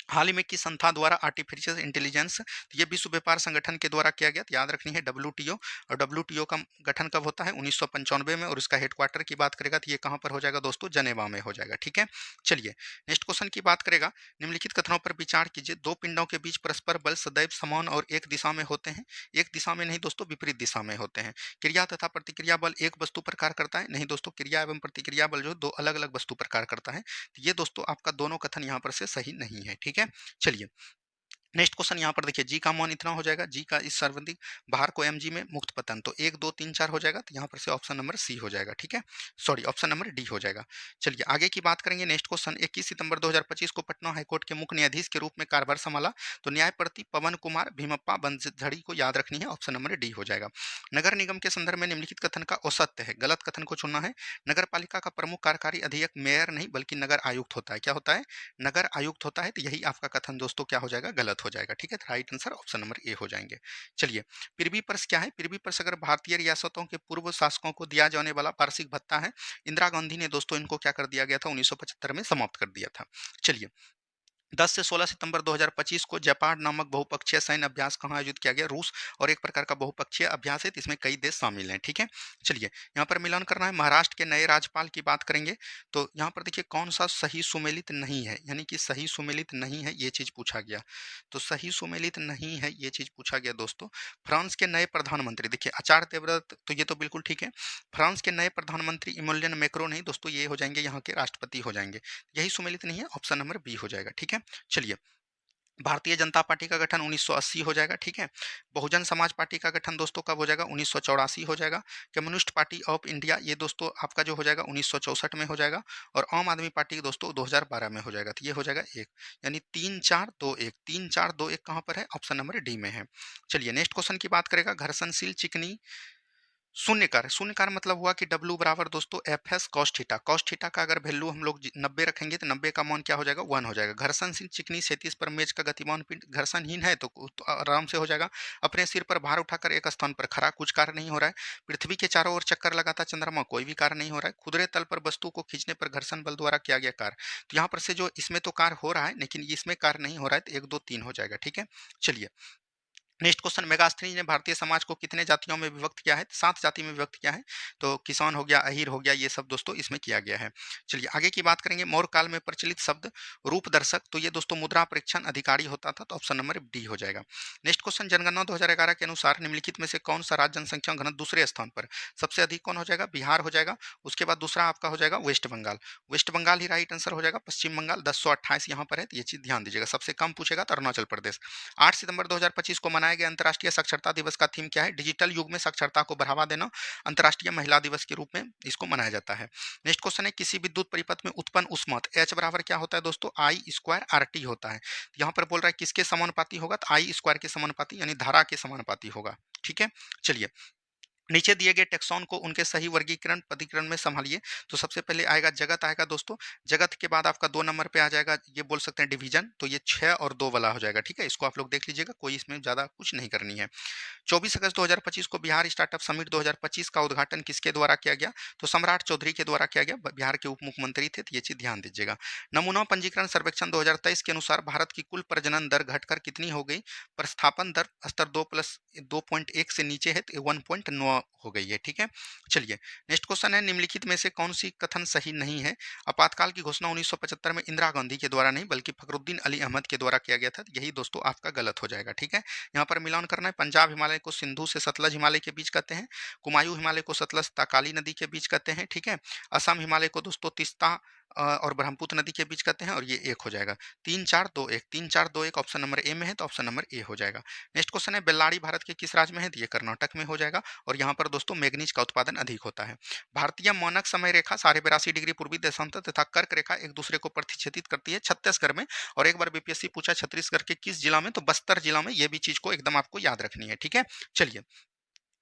Speaker 1: हाल ही में किस संस्था द्वारा आर्टिफिशियल इंटेलिजेंस, ये विश्व व्यापार संगठन के द्वारा किया गया, तो याद रखनी है डब्ल्यूटीओ। और डब्ल्यूटीओ का गठन कब होता है? 1995 में, और इसका हेडक्वार्टर की बात करेगा तो ये कहाँ पर हो जाएगा दोस्तों? जनेवा में हो जाएगा। ठीक है, चलिए नेक्स्ट क्वेश्चन की बात करेगा, निम्नलिखित कथनों पर विचार कीजिए, दो पिंडों के बीच परस्पर बल सदैव समान और एक दिशा में होते हैं। एक दिशा में नहीं दोस्तों, विपरीत दिशा में होते हैं। क्रिया तथा प्रतिक्रिया बल एक वस्तु पर कार्य करता है, नहीं दोस्तों, क्रिया एवं प्रतिक्रिया बल जो दो अलग अलग वस्तु पर कार्य करता है। तो ये दोस्तों आपका दोनों कथन यहाँ पर से सही नहीं है। ठीक है, चलिए नेक्स्ट क्वेश्चन यहाँ पर देखिए, जी का मान इतना हो जाएगा, जी का इस सर्वाधिक भार को एम जी में मुक्त पतन, तो एक दो तीन चार हो जाएगा, तो यहाँ पर से ऑप्शन नंबर सी हो जाएगा। ठीक है, सॉरी ऑप्शन नंबर डी हो जाएगा। चलिए आगे की बात करेंगे। नेक्स्ट क्वेश्चन, 21 सितंबर 2025 को पटना हाईकोर्ट के मुख्य न्यायाधीश के रूप में कार्यभार संभाला, तो न्यायप्रति पवन कुमार भीमप्पा बंजझड़ी को याद रखनी है, ऑप्शन नंबर डी हो जाएगा। नगर निगम के संदर्भ में निम्नलिखित कथन का औसत्य है, गलत कथन को चुनना है। नगर पालिका का प्रमुख कार्यकारी अधिकारी मेयर नहीं बल्कि नगर आयुक्त होता है। क्या होता है? नगर आयुक्त होता है, तो यही आपका कथन दोस्तों क्या हो जाएगा? गलत हो जाएगा। ठीक है, right answer option number A हो जाएंगे। चलिए पृथ्वी पर्स क्या है? पृथ्वी पर्स अगर भारतीय रियासतों के पूर्व शासकों को दिया जाने वाला वार्षिक भत्ता है। इंदिरा गांधी ने दोस्तों इनको क्या कर दिया गया था? 1975 में समाप्त कर दिया था। चलिए 10 से 16 सितंबर 2025 को जापान नामक बहुपक्षीय सैन्य अभ्यास कहाँ आयोजित किया गया? रूस, और एक प्रकार का बहुपक्षीय अभ्यास है, तो इसमें कई देश शामिल हैं। ठीक है, चलिए यहाँ पर मिलान करना है। महाराष्ट्र के नए राज्यपाल की बात करेंगे, तो यहाँ पर देखिए कौन सा सही सुमेलित नहीं है, यानी कि सही सुमेलित नहीं है, ये चीज पूछा गया। तो सही सुमेलित नहीं है ये चीज पूछा गया दोस्तों। फ्रांस के नए प्रधानमंत्री देखिए आचार्य देवव्रत, तो ये तो बिल्कुल ठीक है। फ्रांस के नए प्रधानमंत्री इमैनुअल मैक्रों नहीं दोस्तों, ये हो जाएंगे यहाँ के राष्ट्रपति हो जाएंगे। यही सुमेलित नहीं है, ऑप्शन नंबर बी हो जाएगा। ठीक है, चलिए भारतीय जनता पार्टी का गठन 1980 हो जाएगा। ठीक है, बहुजन समाज पार्टी का गठन दोस्तों कब हो जाएगा? 1984 हो जाएगा। कम्युनिस्ट पार्टी ऑफ इंडिया ये दोस्तों आपका जो हो जाएगा 1964 में हो जाएगा। और आम आदमी पार्टी दोस्तों 2012 में हो जाएगा, तो ये हो जाएगा एक, यानी 3 4 2 1, 3 4 2 1 कहाँ पर है? ऑप्शन नंबर डी में है। चलिए नेक्स्ट क्वेश्चन की बात करेगा, घर्षणशील चिकनी शून्यकार। शून्यकार मतलब हुआ कि W बराबर दोस्तों F S cos theta. Cos theta का अगर वैल्यू हम लोग 90 रखेंगे तो 90 का मान क्या हो जाएगा? 1 हो जाएगा। घर्षणशील चिकनी क्षैतिज पर मेज का गतिमान पिंड घर्षणहीन है, तो आराम से हो जाएगा। अपने सिर पर भार उठाकर एक स्थान पर खड़ा, कुछ कार्य नहीं हो रहा है। पृथ्वी के चारों ओर चक्कर लगाता चंद्रमा, कोई भी कार्य नहीं हो रहा है। खुदरे तल पर वस्तु को खींचने पर घर्षण बल द्वारा किया गया कार्य, तो यहाँ पर से जो इसमें तो कार्य हो रहा है लेकिन इसमें कार्य नहीं हो रहा है, तो 1 2 3 हो जाएगा। ठीक है, चलिए नेक्स्ट क्वेश्चन, मेगास्थिनी ने भारतीय समाज को कितने जातियों में विभक्त किया है? 7 जाति में विभक्त किया है। तो किसान हो गया, अहीर हो गया, ये सब दोस्तों इसमें किया गया है। चलिए आगे की बात करेंगे। मौर्य काल में प्रचलित शब्द रूप दर्शक, तो ये दोस्तों मुद्रा परीक्षण अधिकारी होता था, तो ऑप्शन नंबर डी हो जाएगा। नेक्स्ट क्वेश्चन, जनगणना 2011 के अनुसार निम्नलिखित में से कौन सा राज्य जनसंख्या घनत्व दूसरे स्थान पर? सबसे अधिक कौन हो जाएगा? बिहार हो जाएगा। उसके बाद दूसरा आपका हो जाएगा वेस्ट बंगाल। वेस्ट बंगाल ही राइट आंसर हो जाएगा। पश्चिम बंगाल 1028 यहाँ पर है, तो ये चीज ध्यान दीजिएगा। सबसे कम पूछेगा तो अरुणाचल प्रदेश। 8 सितंबर 2025 को मनाए गए अंतर्राष्ट्रीय साक्षरता दिवस का थीम क्या है? डिजिटल युग में साक्षरता को बढ़ावा देना। अंतर्राष्ट्रीय महिला दिवस के रूप में इसको मनाया जाता है। नेक्स्ट क्वेश्चन है, किसी विद्युत परिपथ में उत्पन्न ऊष्मा H बराबर क्या होता है दोस्तों? आई स्क्वायर आर टी होता है। तो यहाँ पर बोल रहा है किसके समानुपाती होगा? तो आई स्क्वायर के समानुपाती, यानी धारा के समानुपाती होगा। ठीक है, चलिए नीचे दिए गए टेक्सॉन को उनके सही वर्गीकरण पदीकरण में संभालिए। तो सबसे पहले आएगा जगत आएगा दोस्तों। जगत के बाद आपका 2 नंबर पे आ जाएगा, ये बोल सकते हैं डिवीजन, तो ये 6 और 2 वाला हो जाएगा, ठीक है? इसको आप लोग देख लीजिएगा, कोई इसमें ज़्यादा कुछ नहीं करनी है। 24 अगस्त 2025 को बिहार स्टार्टअप समिट 2025 का उद्घाटन किसके द्वारा किया गया? तो सम्राट चौधरी के द्वारा किया गया। बिहार के उप मुख्यमंत्री थे, तो ये चीज़ ध्यान दीजिएगा। नमूना पंजीकरण सर्वेक्षण 2023 के अनुसार भारत की कुल प्रजनन दर घटकर कितनी हो गई? प्रतिस्थापन दर स्तर 2+2.1 से नीचे है, तो 1.9 हो गई है, ठीक है? चलिए, नेक्स्ट क्वेश्चन है, निम्नलिखित में से कौन सी कथन सही नहीं है? आपातकाल की घोषणा 1975 में इंदिरा गांधी के द्वारा नहीं बल्कि फखरुद्दीन अली अहमद के द्वारा किया गया था। यही दोस्तों आपका गलत हो जाएगा, ठीक है? यहाँ पर मिलान करना है। पंजाब हिमालय को सिंधु से सतलज हिमालय के बीच कहते हैं। कुमायूं हिमालय को सतलज काली नदी के बीच कहते हैं, ठीक है? असम हिमालय को दोस्तों तीस्ता और ब्रह्मपुत्र नदी के बीच कहते हैं, और ये एक हो जाएगा। 3-4-2-1, 3-4-2-1 ऑप्शन नंबर ए में है, तो ऑप्शन नंबर ए हो जाएगा। नेक्स्ट क्वेश्चन है, बेल्लारी भारत के किस राज्य में है? तो ये कर्नाटक में हो जाएगा, और यहाँ पर दोस्तों मैग्नीज का उत्पादन अधिक होता है। भारतीय मानक समय रेखा 82.5 डिग्री पूर्वी देशांतर तथा कर्क रेखा एक दूसरे को प्रतिच्छेदित करती है छत्तीसगढ़ में। और एक बार बीपीएससी पूछा छत्तीसगढ़ के किस जिला में? तो बस्तर जिला में। ये भी चीज को एकदम आपको याद रखनी है, ठीक है? चलिए,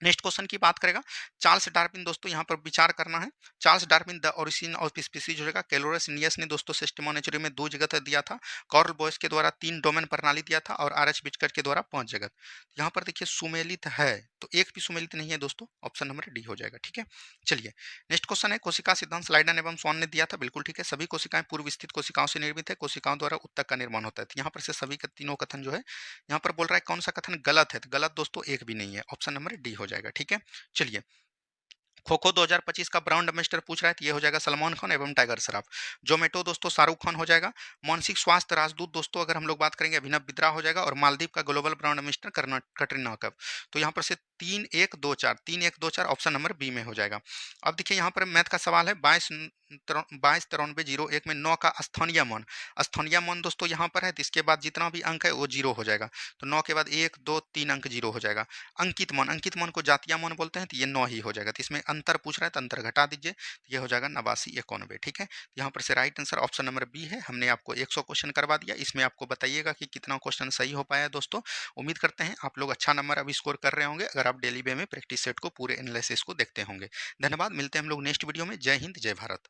Speaker 1: नेक्स्ट क्वेश्चन की बात करेगा। चार्ल्स डार्विन दोस्तों यहाँ पर विचार करना है। Charles Darwin the origin of species हो जाएगा। कैलोरस नियस ने दोस्तों सिस्टम नेचुरी में 2 जगह दिया था। कार्ल बॉयस के द्वारा 3 डोमेन प्रणाली दिया था, और आर एच बिचकर के द्वारा 5 जगह। यहाँ पर देखिए सुमेलित है, तो एक भी सुमेलित नहीं है दोस्तों, ऑप्शन नंबर डी हो जाएगा, ठीक है? चलिए, नेक्स्ट क्वेश्चन है, कोशिका सिद्धांत स्लाइडन एवं स्वान ने दिया था। बिल्कुल ठीक है, सभी कोशिकाएं पूर्व स्थित कोशिकाओं से निर्मित है, कोशिकाओं द्वारा उत्तक का निर्माण होता है। तो यहाँ पर से सभी का तीनों कथन जो है, यहाँ पर बोल रहा है कौन सा कथन गलत है? तो गलत दोस्तों एक भी नहीं है, ऑप्शन नंबर डी हो जाएगा, ठीक है? चलिए, खो खो 2025 का ब्रांड एम्बेसडर पूछ रहा है, तो ये हो जाएगा सलमान खान एवं टाइगर श्रॉफ। जोमेटो दोस्तों शाहरुख खान हो जाएगा। मानसिक स्वास्थ्य राजदूत दोस्तों अगर हम लोग बात करेंगे अभिनव बिंद्रा हो जाएगा। और मालदीव का global brand ambassador Katrina Kaif. तो यहाँ पर से 3-1-2-4, 3-1-2-4 ऑप्शन नंबर बी में हो जाएगा। अब देखिए यहाँ पर मैथ का सवाल है, 22-93-01 में 9 का स्थानीय मान दोस्तों यहाँ पर है, तो इसके बाद जितना भी अंक है वो जीरो हो जाएगा। तो 9 के बाद 1-2-3 अंक जीरो हो जाएगा। अंकित मान को जातीय मान बोलते हैं, तो ये 9 ही हो जाएगा। तो इसमें अंतर पूछ रहा है, तो अंतर घटा दीजिए, तो ये हो जाएगा 89-91, ठीक है? यहाँ पर से right answer option number B है। हमने आपको 100 क्वेश्चन करवा दिया। इसमें आपको बताइएगा कि कितना क्वेश्चन सही हो पाया दोस्तों। उम्मीद करते हैं आप लोग अच्छा नंबर अभी स्कोर कर रहे होंगे, अगर आप डेली वे में प्रैक्टिस सेट को पूरे एनालिसिस को देखते होंगे। धन्यवाद, मिलते हैं हम लोग नेक्स्ट वीडियो में। जय हिंद, जय भारत।